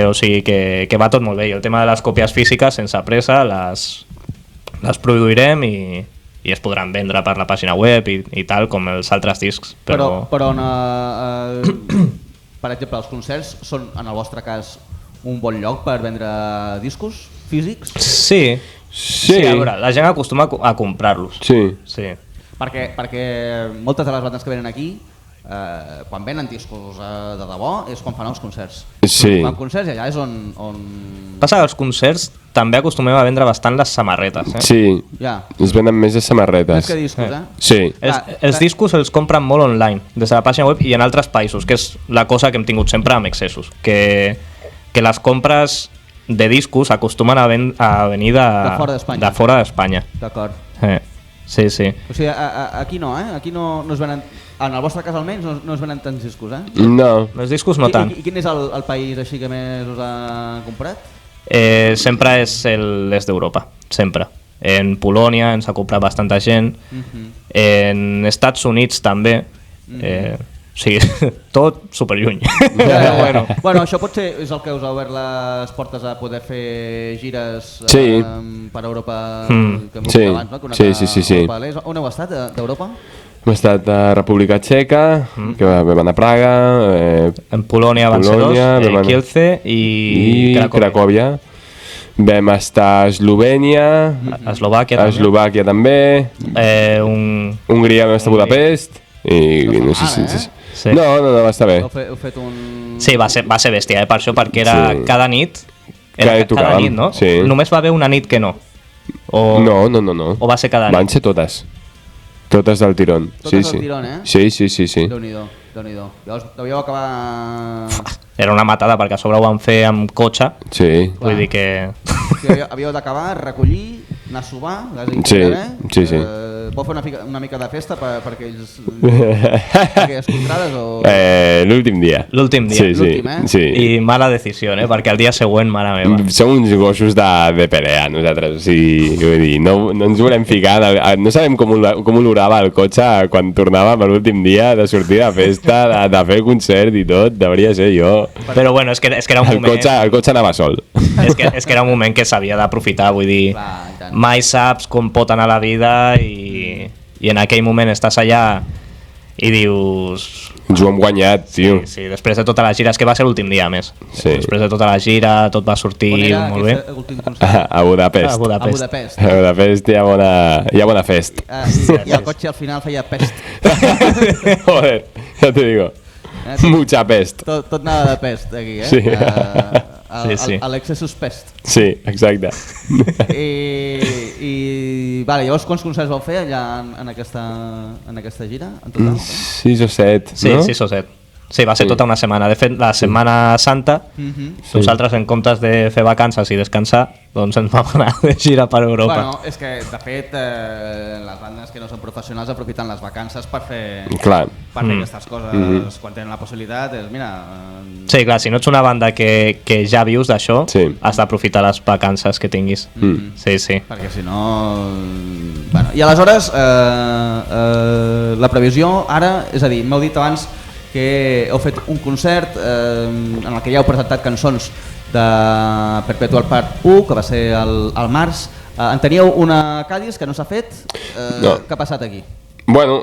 o sigui que va tot molt bé. I el tema de les còpies físiques, sense pressa, les produirem i es podran vendre per la pàgina web i tal, com els altres discs. Però per exemple, els concerts són, en el vostre cas, un bon lloc per vendre discos físics? Sí, a veure, la gent acostuma a comprar-los. Sí. Perquè moltes de les bandes que venen aquí, quan venen discos de debò, és quan fan els concerts. Sí. Fan concerts i allà és on... Passa que als concerts també acostumem a vendre bastant les samarretes. Sí, es venen més de samarretes. Més que discos, Sí. Els discos els compren molt online, des de la pàgina web i en altres països, que és la cosa que hem tingut sempre amb Excessos, que les compres de discos acostumen a venir de fora d'Espanya. D'acord. Sí. O sigui, aquí no, Aquí no es venen, en el vostre cas almenys, no es venen tants discos, No. Els discos no tant. I quin és el país així que més us ha comprat? Sempre és l'est d'Europa, sempre. En Polònia ens ha comprat bastanta gent, en Estats Units també, sí, tot superlluny. Bueno, això potser és el que us ha obert les portes a poder fer gires per Europa, que hem dit abans, no? Sí. On heu estat, d'Europa? Hem estat a República Txeca, que vam anar a Praga, en Polònia van ser dos, Kielce i Cracòvia. Vam estar a Eslovènia, a Eslovàquia també, Hongria vam estar a Budapest i no sé si... No, va estar bé. Heu fet un... Sí, va ser bèstia, per això, perquè era cada nit, cada nit, no? Sí. Només va haver una nit que no. No. O va ser cada nit? Van ser totes. Totes del tirón. Totes del tirón, Sí. Déu-n'hi-do. Llavors devíeu acabar... Era una matada, perquè a sobre ho van fer amb cotxe. Sí. Vull dir que... Havíeu d'acabar, recollir, anar a subar, sí. Vol fer una mica de festa per aquelles contrades o... L'últim dia. L'últim dia. Sí. I mala decisió, perquè el dia següent, mare meva. Som uns gossos de pelea, nosaltres. O sigui, vull dir, no ens volem ficar... No sabem com olorava el cotxe quan tornàvem l'últim dia de sortir de festa, de fer concert i tot. Devia ser jo. Però bueno, és que era un moment... El cotxe anava sol. És que era un moment que s'havia d'aprofitar, vull dir, mai saps com pot anar la vida i en aquell moment estàs allà i dius... Ens ho hem guanyat, tio. Sí, després de tota la gira, és que va ser l'últim dia, a més. Sí. Després de tota la gira, tot va sortir molt bé. A Budapest. A Budapest hi ha bona fest. I el cotxe al final feia pest. Joder, ja te digo. Mucha pest. Tot anava de pest, aquí, Sí. L'excessus pest. Sí, exacte. I llavors quants concerts vau fer allà en aquesta gira? En total? 6 o 7, sí, no? 6 o 7. Sí, va ser tota una setmana. De fet, la Setmana Santa, nosaltres, en comptes de fer vacances i descansar, doncs ens vam anar de gira per Europa. Bueno, és que, de fet, les bandes que no són professionals aprofiten les vacances per fer aquestes coses quan tenen la possibilitat. Sí, clar, si no ets una banda que ja vius d'això, has d'aprofitar les vacances que tinguis. Sí. Perquè si no... I aleshores, la previsió ara, és a dir, m'heu dit abans que heu fet un concert en el que ja heu presentat cançons de Perpetual Part 1, que va ser al març. En teníeu una a Cádiz que no s'ha fet. No. Què ha passat aquí? Bueno,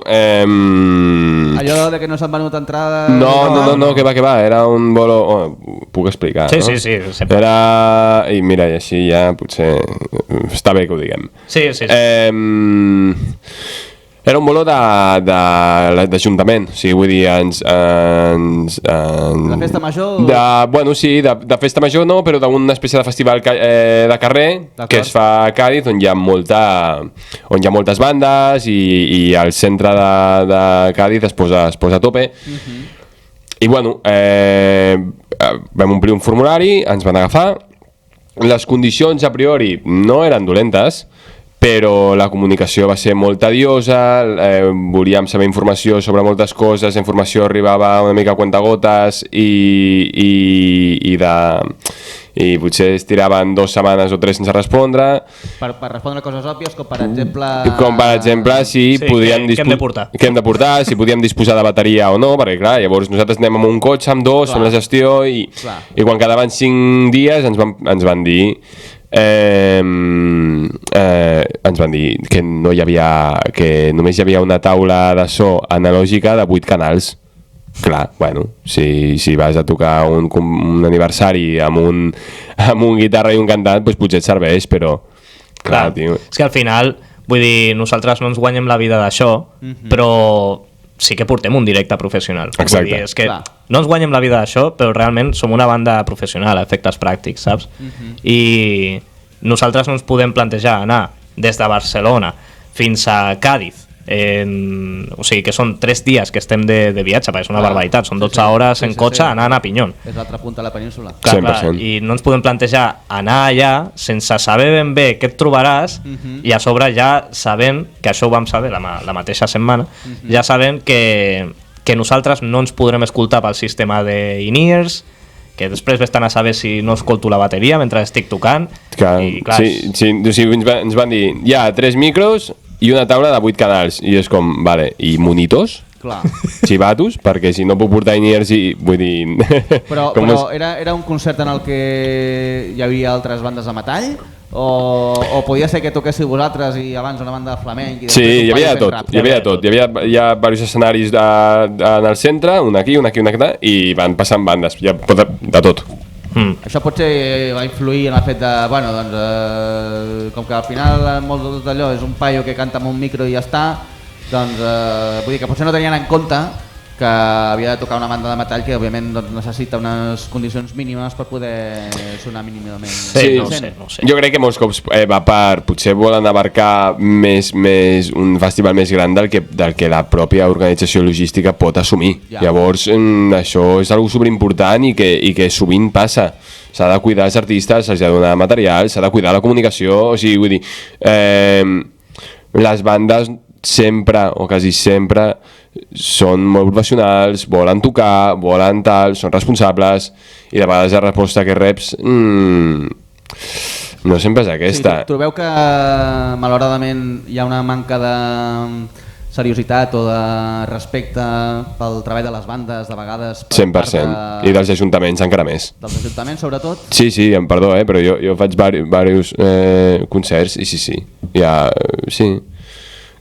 Allò de que no s'han venut entrades... No, que va, era un bolo... puc explicar, Sí, no? sí, sempre. Era... I mira, i així ja potser... Està bé que ho diguem. Sí. Era un bolo d'Ajuntament, o sigui, vull dir, De festa major? Bueno, sí, de festa major no, però d'una espècie de festival de carrer que es fa a Càdiz, on hi ha moltes bandes i al centre de Càdiz es posa a tope. I bueno, vam omplir un formulari, ens van agafar. Les condicions a priori no eren dolentes, però la comunicació va ser molt tediosa, volíem saber informació sobre moltes coses, la informació arribava una mica a cuentagotes i potser es tiraven 2 setmanes o 3 sense respondre. Per respondre coses òbvies, com per exemple... si podíem què hem de portar. Què hem de portar, si podíem disposar de bateria o no, perquè clar, llavors nosaltres anem amb un cotxe, amb 2, fem la gestió i quan quedaven 5 dies ens van dir que no hi havia, que només hi havia una taula de so analògica de 8 canals. Clar, bueno, si vas a tocar un aniversari amb un guitarra i un cantant, doncs potser et serveix, però clar, tio. És que al final, vull dir, nosaltres no ens guanyem la vida d'això, però sí que portem un directe professional. Exacte. Vull dir, és que no ens guanyem la vida d'això, però realment som una banda professional a efectes pràctics, saps? I nosaltres no ens podem plantejar anar des de Barcelona fins a Càdiz, o sigui que són 3 dies que estem de viatge, perquè és una barbaritat, són 12 hores en cotxe anant a Pinyon. És l'altra punta de la península. Clar, i no ens podem plantejar anar allà sense saber ben bé què et trobaràs i a sobre ja sabent, que això ho vam saber la mateixa setmana, ja sabent que nosaltres no ens podrem escoltar pel sistema d'in-ears, que després ves a saber si no escolto la bateria mentre estic tocant. Clar, ens van dir, hi ha 3 micros i una taula de 8 canals, i és com, vale, i monitors? Clar. Xivatos? Perquè si no puc portar in-ears i vull dir... Però era un concert en el que hi havia altres bandes de metall? O podia ser que toquéssiu vosaltres i abans una banda de flamenc? Sí, hi havia de tot. Hi havia diversos escenaris en el centre, un aquí, i van passant bandes, de tot. Això potser va influir en el fet de, bueno, doncs, com que al final molt de tot allò és un paio que canta amb un micro i ja està, doncs vull dir que potser no tenien en compte que havia de tocar una banda de metall que òbviament doncs, necessita unes condicions mínimes per poder sonar mínimament. Sí, no sé. Jo crec que molts cops va per, potser volen abarcar més un festival més gran del que la pròpia organització logística pot assumir. Llavors això és una cosa superimportant i que sovint passa. S'ha de cuidar els artistes, se'ls ha de donar material, s'ha de cuidar la comunicació, o sigui, vull dir, les bandes sempre o quasi sempre són molt professionals, volen tocar, volen tal, són responsables, i de vegades la resposta que reps no sempre és aquesta. Sí, trobeu que malauradament hi ha una manca de seriositat o de respecte pel treball de les bandes, de vegades... 100%, i dels ajuntaments encara més. Dels ajuntaments sobretot? Sí, perdó, però jo faig diversos concerts i sí, ja, sí.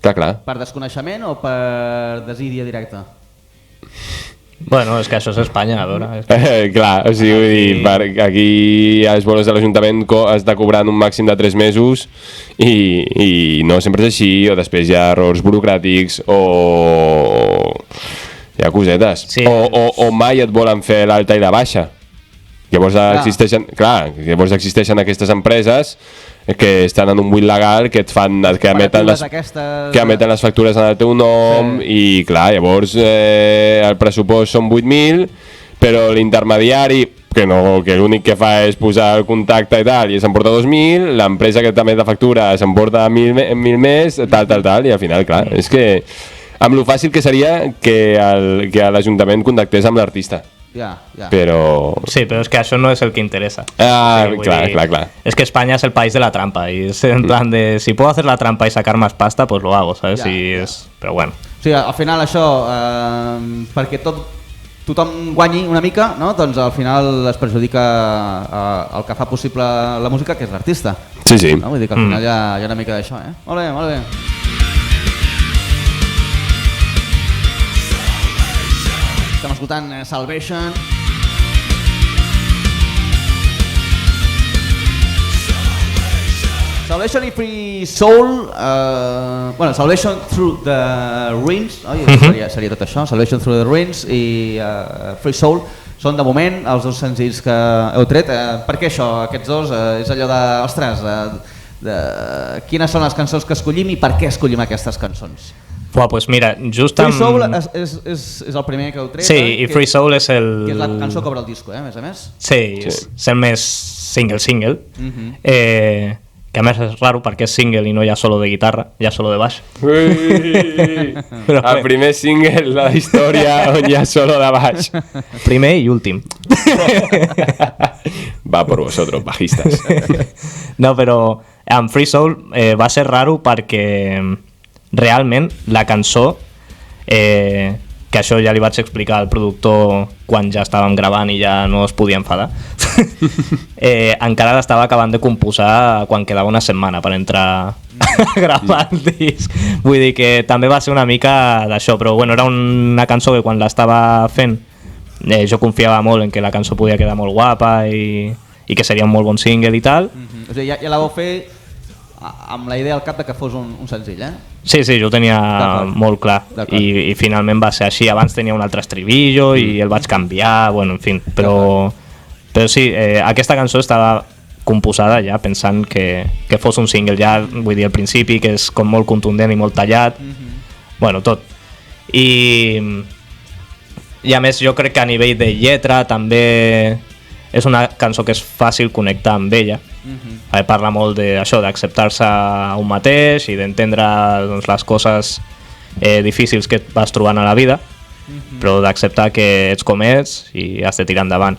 Clar. Per desconeixement o per desídia directa? Bueno, és que això és Espanya, a veure. Clar, o sigui, vull dir, aquí els bolos de l'Ajuntament has de cobrar en un màxim de 3 mesos i no sempre és així, o després hi ha errors burocràtics o hi ha cosetes. Sí. O mai et volen fer l'alta i la baixa. Llavors existeixen aquestes empreses que estan en un buit legal que et fan que emeten les factures en el teu nom, i clar, llavors el pressupost són 8.000, però l'intermediari que l'únic que fa és posar el contacte i tal, i s'emporta 2.000, l'empresa que també de factura s'emporta 1.000 més, tal, i al final, clar, és que amb lo fàcil que seria que l'Ajuntament contactés amb l'artista. Però... Sí, però és que això no és el que interesa. Clar. Es que España es el país de la trampa y es en plan de si puedo hacer la trampa y sacar más pasta, pues lo hago, ¿sabes? Però bueno. Sí, al final això, perquè tothom guanyi una mica, no? Doncs al final es perjudica el que fa possible la música, que és l'artista. Sí. No? Vull dir que al final hi ha una mica d'això, eh? Molt bé. escoltant Salvation. Salvation i Free Soul, Salvation Through the Ruins, seria tot això, Salvation Through the Ruins i Free Soul són de moment els dos senzills que heu tret. Per què això, aquests dos? És allò de, ostres, quines són les cançons que escollim i per què escollim aquestes cançons? Pues mira, just Free Soul és el primer que heu tret. Sí, i Free Soul és el... Que és la cançó que obre el disco, a més a més. Sí, és el més single. Que a més és raro perquè és single i no hi ha solo de guitarra, hi ha solo de baix. El primer single de la història on hi ha solo de baix. Primer i últim. Va por vosotros, bajistas. No, però amb Free Soul va ser raro perquè realment la cançó, que això ja li vaig explicar al productor quan ja estàvem gravant i ja no es podia enfadar, encara l'estava acabant de composar quan quedava una setmana per entrar a gravar el disc. Vull dir que també va ser una mica d'això, però bueno, era una cançó que quan l'estava fent jo confiava molt en que la cançó podia quedar molt guapa i que seria un molt bon single i tal. O sigui, ja la vau fer amb la idea al cap de que fos un senzill, Sí, jo ho tenia molt clar i finalment va ser així. Abans tenia un altre estribillo i el vaig canviar, bueno, en fi, però sí, aquesta cançó estava composada ja pensant que fos un single, ja vull dir al principi, que és com molt contundent i molt tallat, bueno, tot. I a més jo crec que a nivell de lletra també és una cançó que és fàcil connectar amb ella. Parla molt d'això, d'acceptar-se a un mateix i d'entendre doncs, les coses difícils que et vas trobant a la vida, però d'acceptar que ets com ets i has de tirar endavant.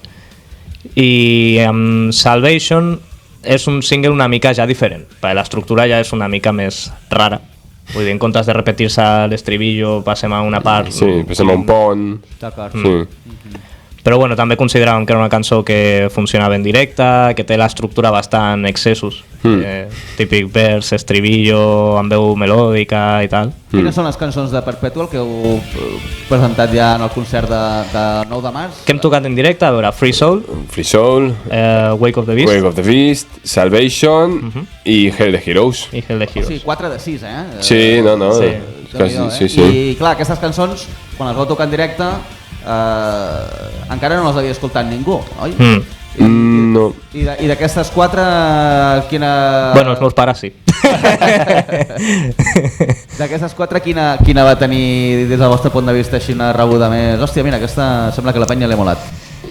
I amb Salvation és un single una mica ja diferent, perquè l'estructura ja és una mica més rara. Vull dir, en comptes de repetir-se l'estribillo, passem a una part... Sí, passem a un pont... D'acord. Sí. Però bueno, també consideràvem que era una cançó que funcionava en directe, que té l'estructura bastant excessos, típic vers, estribillo, amb veu melòdica i tal. Quines són les cançons de Perpetual que heu presentat ja en el concert de 9 de març? Que hem tocat en directe, a veure, Free Soul, Wake of the Beast, Wake of the Beast, Salvation i Hell the Heroes. I Hell the Heroes. Sí, 4 de 6, Sí, no. Sí. I clar, aquestes cançons, quan les vau tocar en directe, encara no les havia escoltat ningú, oi? No. I d'aquestes 4, quina... Bueno, els meus pares sí. D'aquestes 4, quina va tenir des del vostre punt de vista així una rebuda més? Hòstia, mira, aquesta sembla que la penya l'he molat.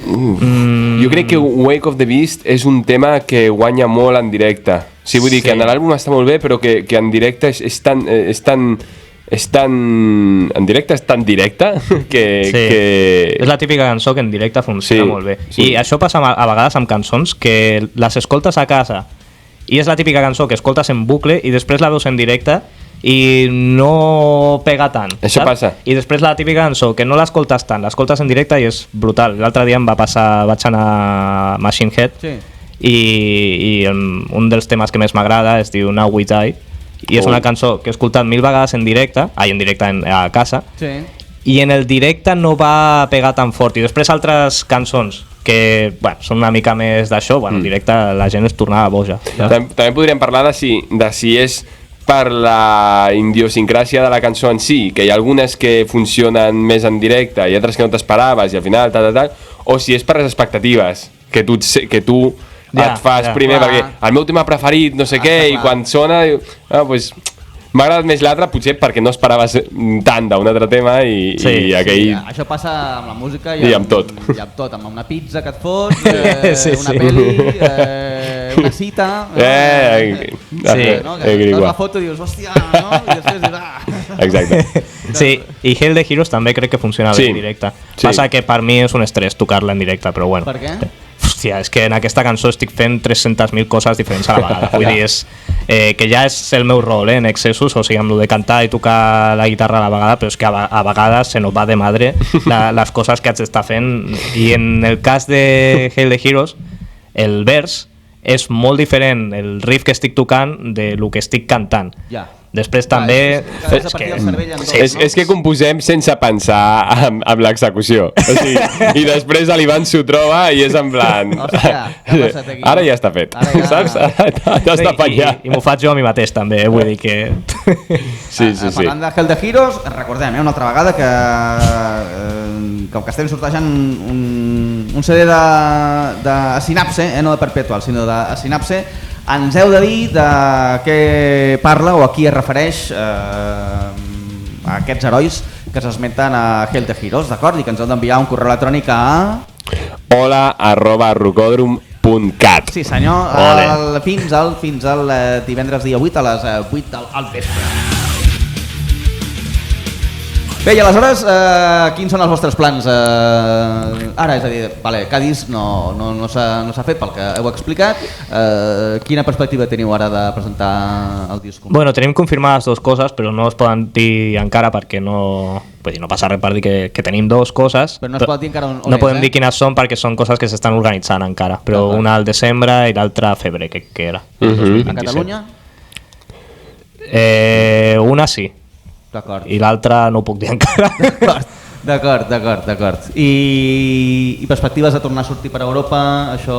Jo crec que Wake of the Beast és un tema que guanya molt en directe. Sí, vull dir que en l'àlbum està molt bé, però que en directe és tan en directe és tan directe que... És la típica cançó que en directe funciona molt bé. I això passa a vegades amb cançons que les escoltes a casa i és la típica cançó que escoltes en bucle i després la veus en directe i no pega tant. Això passa. I després la típica cançó que no l'escoltes tant, l'escoltes en directe i és brutal. L'altre dia em va passar, vaig anar a Machine Head i un dels temes que més m'agrada es diu Now We Die. I és una cançó que he escoltat 1000 vegades en directe a casa, i en el directe no va pegar tan fort. I després altres cançons que són una mica més d'això, en directe la gent es tornava boja. També podríem parlar de si és per la idiosincràsia de la cançó en si, que hi ha algunes que funcionen més en directe i altres que no t'esperaves i al final tal, o si és per les expectatives que tu et fas primer, perquè el meu tema preferit no sé què, i quan sona m'ha agradat més l'altre, potser perquè no esperaves tant d'un altre tema i aquell... Això passa amb la música i amb tot. I amb tot, amb una pizza que et fots, una pel·li, una cita... Veus la foto i dius, hòstia, no? I després dius, Exacte. Sí, i Hell the Heroes també crec que funciona bé en directe. Passa que per mi és un estrès tocar-la en directe, però bueno. Per què? Hòstia, és que en aquesta cançó estic fent 300.000 coses diferents a la vegada. Vull dir, que ja és el meu rol en excessos, o sigui, amb el de cantar i tocar la guitarra a la vegada, però és que a vegades se nos va de madre les coses que haig d'estar fent. I en el cas de Hell the Heroes, el vers és molt diferent, el riff que estic tocant, de lo que estic cantant. Després també... És que el cervell en dos, És que composem sense pensar en l'execució. O sigui, i després l'Ivan s'ho troba i és en plan... Hòstia, què ha passat aquí? Ara ja està fet, saps? Ja està penjat. I m'ho faig jo a mi mateix també, vull dir que... Sí. Parlant de Hell de Heroes, recordem una altra vegada que com que estem sortejant un CD de Sinapse, no de Perpetual, sinó de Sinapse, ens heu de dir de què parla o a qui es refereix a aquests herois que s'esmenten a Hell the Heroes, d'acord? I que ens heu d'enviar un correu electrònic a... hola@rocodrum.cat. Sí senyor, fins al divendres dia 8 a les 8 al vespre. Bé, i aleshores, quins són els vostres plans? Ara, és a dir, Cádiz no s'ha fet pel que heu explicat. Quina perspectiva teniu ara de presentar el disc? Bueno, tenim confirmades dues coses, però no es poden dir encara perquè no... Vull dir, no passa res per dir que tenim dues coses. Però no es pot dir encara on no podem dir quines són perquè són coses que s'estan organitzant encara. Però una al desembre i l'altra a febrer, que era. A Catalunya? Una sí. I l'altra no ho puc dir encara. D'acord. I perspectives de tornar a sortir per Europa, això...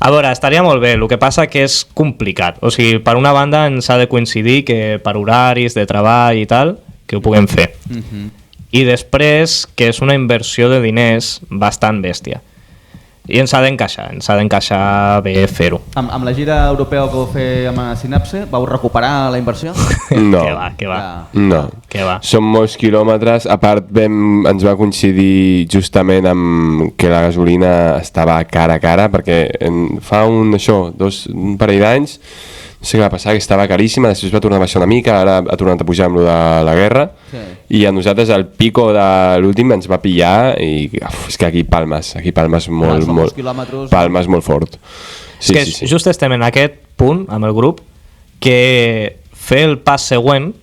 A veure, estaria molt bé, el que passa que és complicat. O sigui, per una banda ens ha de coincidir que per horaris de treball i tal, que ho puguem fer. I després que és una inversió de diners bastant bèstia. I ens ha d'encaixar bé fer-ho. Amb la gira europea que vau fer amb Sinapse, vau recuperar la inversió? No. Què va? No. Què va? Són molts quilòmetres, a part ens va coincidir justament amb que la gasolina estava cara, perquè fa un parell d'anys, no sé què va passar, que estava caríssima, després va tornar a baixar una mica, ara ha tornat a pujar amb lo de la guerra, i a nosaltres el pico de l'últim ens va pillar i és que aquí palmes molt fort. Sí. Just estem en aquest punt amb el grup que fer el pas següent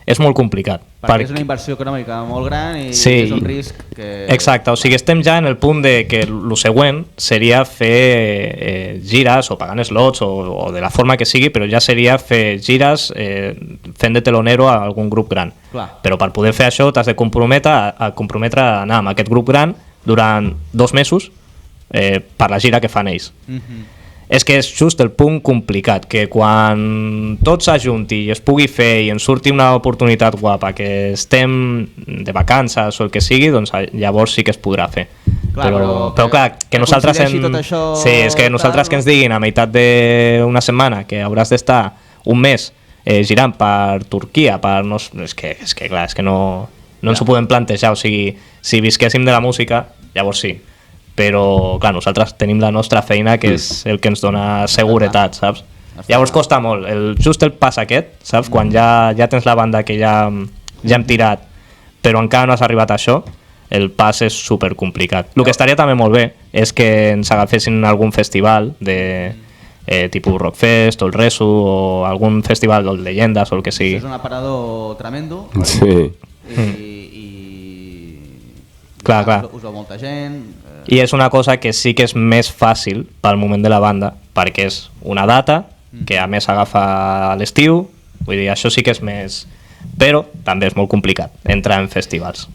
és molt complicat. Perquè és una inversió econòmica molt gran i és un risc que... Exacte, o sigui, estem ja en el punt de que el següent seria fer gires o pagant slots o de la forma que sigui, però ja seria fer gires fent de telonero a algun grup gran. Però per poder fer això t'has de comprometre a anar amb aquest grup gran durant 2 mesos per la gira que fan ells. És que és just el punt complicat, que quan tot s'ajunti i es pugui fer i ens surti una oportunitat guapa, que estem de vacances o el que sigui, doncs llavors sí que es podrà fer. Però clar, que nosaltres és que nosaltres que ens diguin a meitat d'una setmana que hauràs d'estar un mes girant per Turquia, és que no ens ho podem plantejar. O sigui, si visquéssim de la música, llavors sí. Però, clar, nosaltres tenim la nostra feina, que és el que ens dona seguretat, saps? Llavors costa molt. Just el pas aquest, saps? Quan ja tens la banda que ja hem tirat, però encara no has arribat a això, el pas és supercomplicat. El que estaria també molt bé és que ens agafessin algun festival de tipus Rockfest o el Resu o algun festival de llegendes o el que sigui. És un aparador tremendo. Sí. Clar. Us veu molta gent... I és una cosa que sí que és més fàcil pel moment de la banda, perquè és una data que a més s'agafa a l'estiu, vull dir, això sí que és més... Però també és molt complicat entrar en festivals.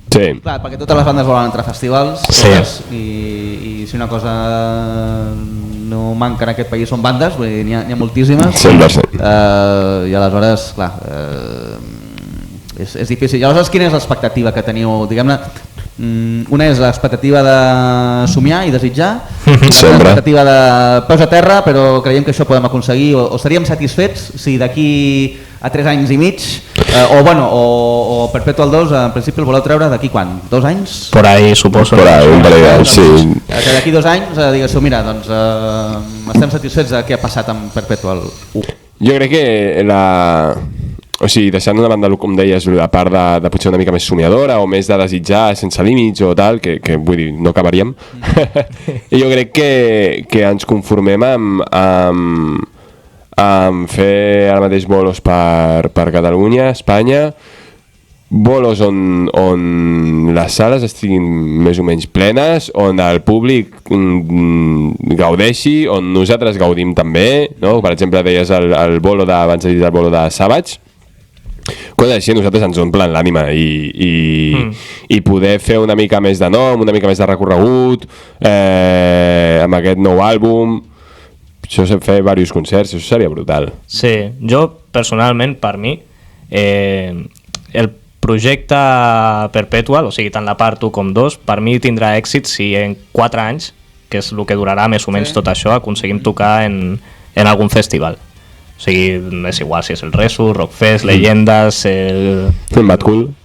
Sí. Clar, perquè totes les bandes volen entrar a festivals, i si una cosa no manca en aquest país són bandes, vull dir, n'hi ha moltíssimes, 100%. I aleshores, clar, és difícil. I aleshores quina és l'expectativa que teniu, diguem-ne? Una és l'expectativa de somiar i desitjar, l'expectativa de peus a terra, però creiem que això podem aconseguir o seríem satisfets si d'aquí a 3 anys i mig o Perpetual 2 en principi el voleu treure d'aquí quan? 2 anys? Por ahí, suposo. Por ahí, un parell d'anys, sí. Que d'aquí 2 anys diguéssiu, mira, doncs estem satisfets de què ha passat amb Perpetual 1. Jo crec que o sigui, deixant una banda, com deies, la part de potser una mica més somiadora o més de desitjar sense límits o tal, que vull dir, no acabaríem. I jo crec que ens conformem amb fer ara mateix bolos per Catalunya, Espanya, bolos on les sales estiguin més o menys plenes, on el públic gaudeixi, on nosaltres gaudim també, no? Per exemple, deies el bolo abans de dir el bolo de Savage, coses així, nosaltres ens omplen l'ànima i poder fer una mica més de nom, una mica més de recorregut amb aquest nou àlbum, això fer diversos concerts, això seria brutal. Sí, jo personalment, per mi, el projecte Perpetual, o sigui, tant la part 1 com 2, per mi tindrà èxit si en 4 anys, que és el que durarà més o menys tot això, aconseguim tocar en algun festival. O sigui, és igual si és el Resu, Rockfest, Leyendas, el Mad Cool,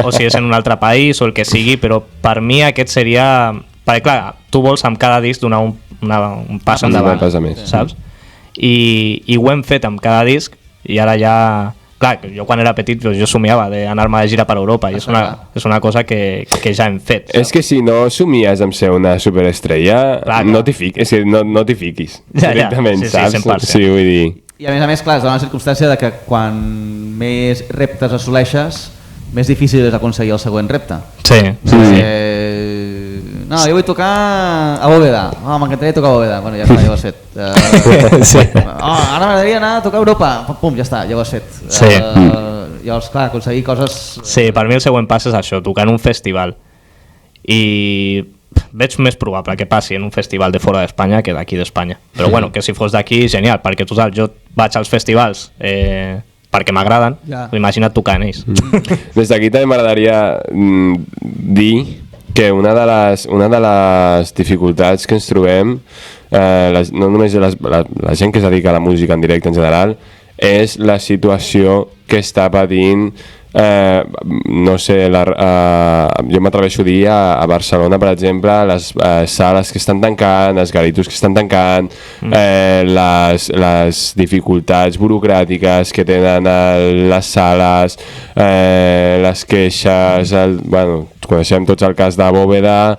o si és en un altre país o el que sigui, però per mi aquest seria... Perquè clar, tu vols amb cada disc donar un pas endavant, saps? I ho hem fet amb cada disc i ara ja... Clar, jo quan era petit jo somiava d'anar-me de gira per Europa i és una cosa que ja hem fet. És que si no somies amb ser una superestrella, no t'hi fiquis. Directament, saps? 100%. Sí, vull dir... I a més, clar, es dona la circumstància de que quan més reptes assoleixes, més difícil és aconseguir el següent repte. Sí. No, jo vull tocar a Bóveda. M'encantaria tocar a Bóveda. Bueno, ja està, ja ho has fet. Ara m'agradaria anar a tocar a Europa. Pum, ja està, ja ho has fet. Sí. Llavors, clar, aconseguir coses... Sí, per mi el següent pas és això, tocar en un festival. I veig més probable que passi en un festival de fora d'Espanya que d'aquí d'Espanya. Però bueno, que si fos d'aquí, genial, perquè total, jo vaig als festivals perquè m'agraden, imagina't tocar en ells. Des d'aquí també m'agradaria dir que una de les dificultats que ens trobem, no només la gent que es dedica a la música en directe en general, és la situació que està patint, no sé, jo m'atreveixo a dir a Barcelona, per exemple, les sales que estan tancant, els garitos que estan tancant, les dificultats burocràtiques que tenen les sales, les queixes, bueno, coneixem tots el cas de Bóveda,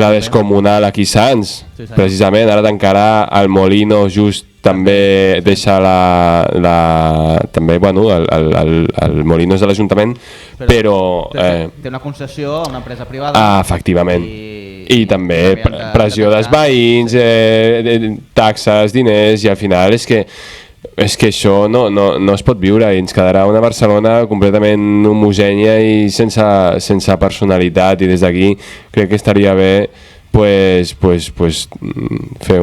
la Descomunal aquí Sants, precisament, ara tancarà el Molino just també deixa també, bueno, el Molino és de l'Ajuntament, però... Té una concessió a una empresa privada. Efectivament. I també pressió dels veïns, taxes, diners, i al final és que això no es pot viure i ens quedarà una Barcelona completament homogènia i sense personalitat, i des d'aquí crec que estaria bé fer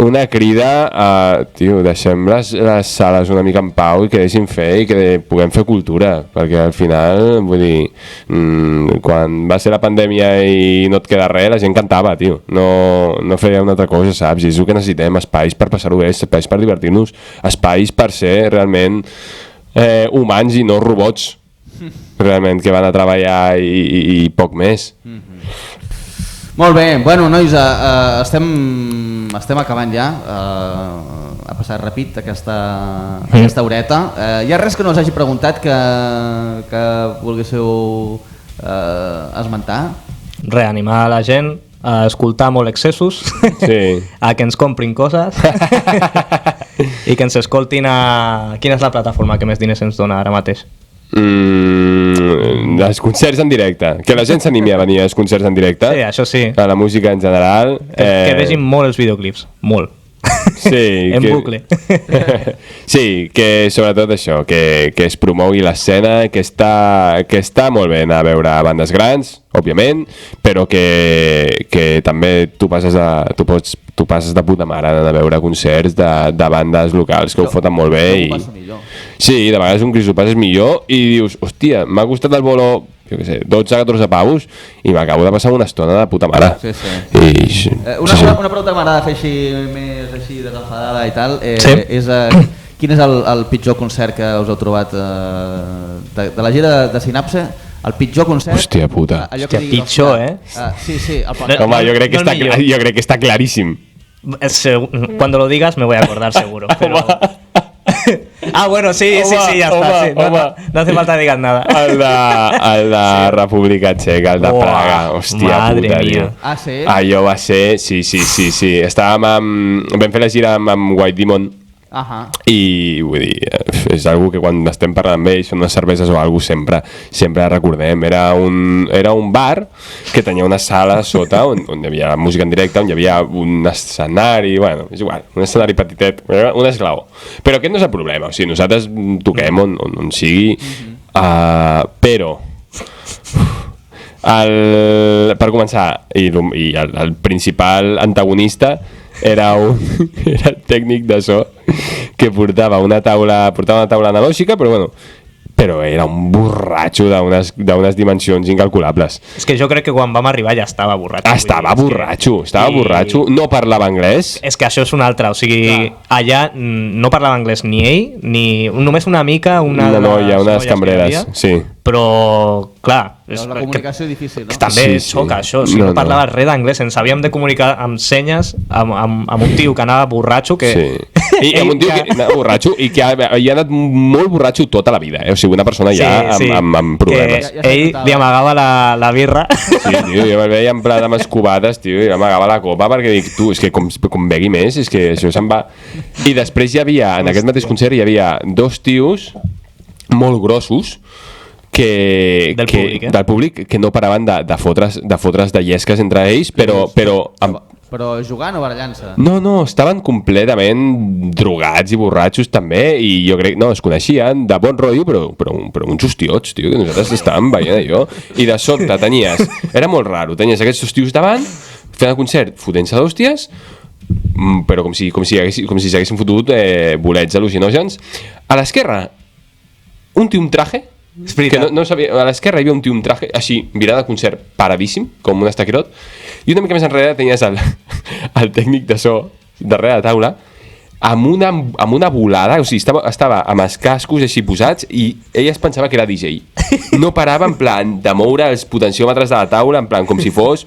una crida a, tio, deixem les sales una mica en pau i que deixin fer i que puguem fer cultura, perquè al final, vull dir, quan va ser la pandèmia i no et queda res, la gent cantava, tio, no feia una altra cosa, saps? I és el que necessitem, espais per passar-ho bé, espais per divertir-nos, espais per ser realment humans i no robots, realment, que van a treballar i poc més. Molt bé, bueno, nois, estem acabant ja, ha passat ràpid aquesta horeta. Hi ha res que no us hagi preguntat que volguéssiu esmentar? Reanimar la gent a escoltar molt excessos, a que ens comprin coses i que ens escoltin a... Quina és la plataforma que més diners ens dona ara mateix? Els concerts en directe, que la gent s'animi a venir als concerts en directe, sí, això sí, a la música en general, que vegin molt els videoclips, molt, sí, en bucle. Sí, que sobretot això, que es promogui l'escena, que està molt bé anar a veure bandes grans, òbviament, però que també tu passes de puta mare anant a veure concerts de bandes locals que ho foten molt bé i... Sí, de vegades un cris ho passes millor i dius, hòstia, m'ha costat el bolo, jo què sé, 12-14 pavos i m'acabo de passar una estona de puta mare. Sí. Una pregunta que m'agrada fer més així desenfadada i tal, és quin és el pitjor concert que us heu trobat de la gira de Sinapse? El pitjor concert... Hòstia puta. Hòstia, pitjor, Sí. Home, jo crec que està claríssim. Cuando lo digas me voy a acordar seguro, pero... bueno, sí, ya está. Sí. No hace falta que digas nada. El de República Txeca, el de Praga. Hòstia puta, tio. Sí? Allò va ser... Sí. Vam fer la gira amb White Demon I vull dir, és algo que quan estem parlant amb ells, fent unes cerveses o alguna cosa, sempre recordem. Era un bar que tenia una sala sota on hi havia música en directe, on hi havia un escenari, bueno, és igual, un escenari petitet, un esglaó. Però aquest no és el problema, o sigui, nosaltres toquem on sigui, però per començar, i el principal antagonista era el tècnic de so que portava una taula analògica, però era un borratxo d'unes dimensions incalculables. És que jo crec que quan vam arribar ja estava borratxo. Estava borratxo, no parlava anglès. És que això és una altra, o sigui, allà no parlava anglès ni ell, ni només una mica, una noia, unes cambreres, sí. Però, clar... La comunicació és difícil, no? També xoca això, si no parlaves res d'anglès, ens havíem de comunicar amb senyes amb un tio que anava borratxo, que... I amb un tio que anava borratxo i que havia anat molt borratxo tota la vida, o sigui, una persona ja amb problemes. Ell li amagava la birra. Sí, tio, jo el veia en plat amb escobades, tio, i amagava la copa perquè dic, tu, és que com begui més, és que això se'n va... I després hi havia, en aquest mateix concert, hi havia dos tios molt grossos del públic que no paraven de fotre's de llesques entre ells, però jugant o barallant-se? No, estaven completament drogats i borratxos també, i jo crec, es coneixien de bon rotllo, però uns hostiots, tio, que nosaltres estàvem veient allò, i de sobte era molt raro, tenies aquests tios davant fent el concert fotent-se d'hòsties, però com si s'haguessin fotut bolets al·lucinògens. A l'esquerra un tio amb traje, que no sabia, a l'esquerra hi havia un tio amb traje així, mirada de concert, paradíssim, com un estaquirot, i una mica més enrere tenies el tècnic de so darrere la taula amb una volada, o sigui, estava amb els cascos així posats i ell es pensava que era DJ. No parava en plan de moure els potenciòmetres de la taula, en plan com si fos...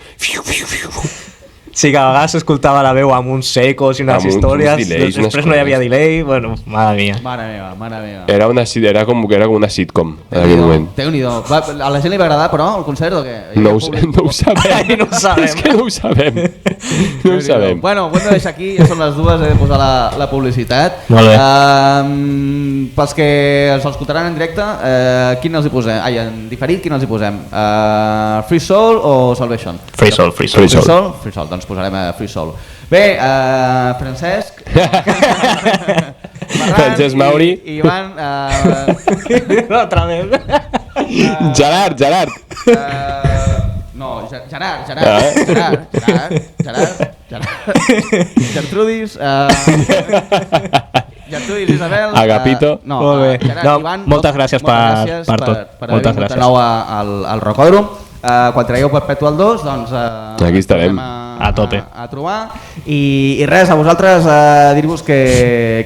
Sí, que a vegades s'escoltava la veu amb uns secos i unes històries, després no hi havia delay, bueno, mare mia. Mare meva. Era com una sitcom en aquell moment. Déu-n'hi-do. A la gent li va agradar, però, el concert o què? No ho sabem. És que no ho sabem. No ho sabem. Bueno, ho hem de deixar aquí, ja són les dues, he de posar la publicitat. Molt bé. Pels que s'escoltaran en directe, quin els hi posem? En diferit, quin els hi posem? Free Soul o Salvation? Free Soul. Free Soul, doncs posarem Free Soul. Bé, Francesc Francesc Mauri i Ivan otra vez Gerard no, Gerard Gertrudis Isabel Agapito Gerard, Ivan, moltes gràcies per tot. Moltes gràcies de nou al Rocòdrom. Quan tragueu Perpetual 2, doncs aquí estarem a tope a trobar i res, a vosaltres dir-vos que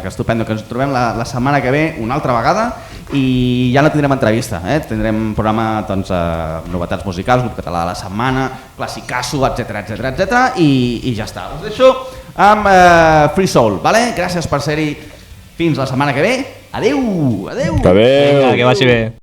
estupendo, que ens trobem la setmana que ve una altra vegada i ja no tindrem entrevista, tindrem programa novetats musicals, grup català de la setmana, classicasso, etc i ja està. Us deixo amb Free Soul, vale? Gràcies per ser-hi, fins la setmana que ve, adeu! Vinga, que vagi bé.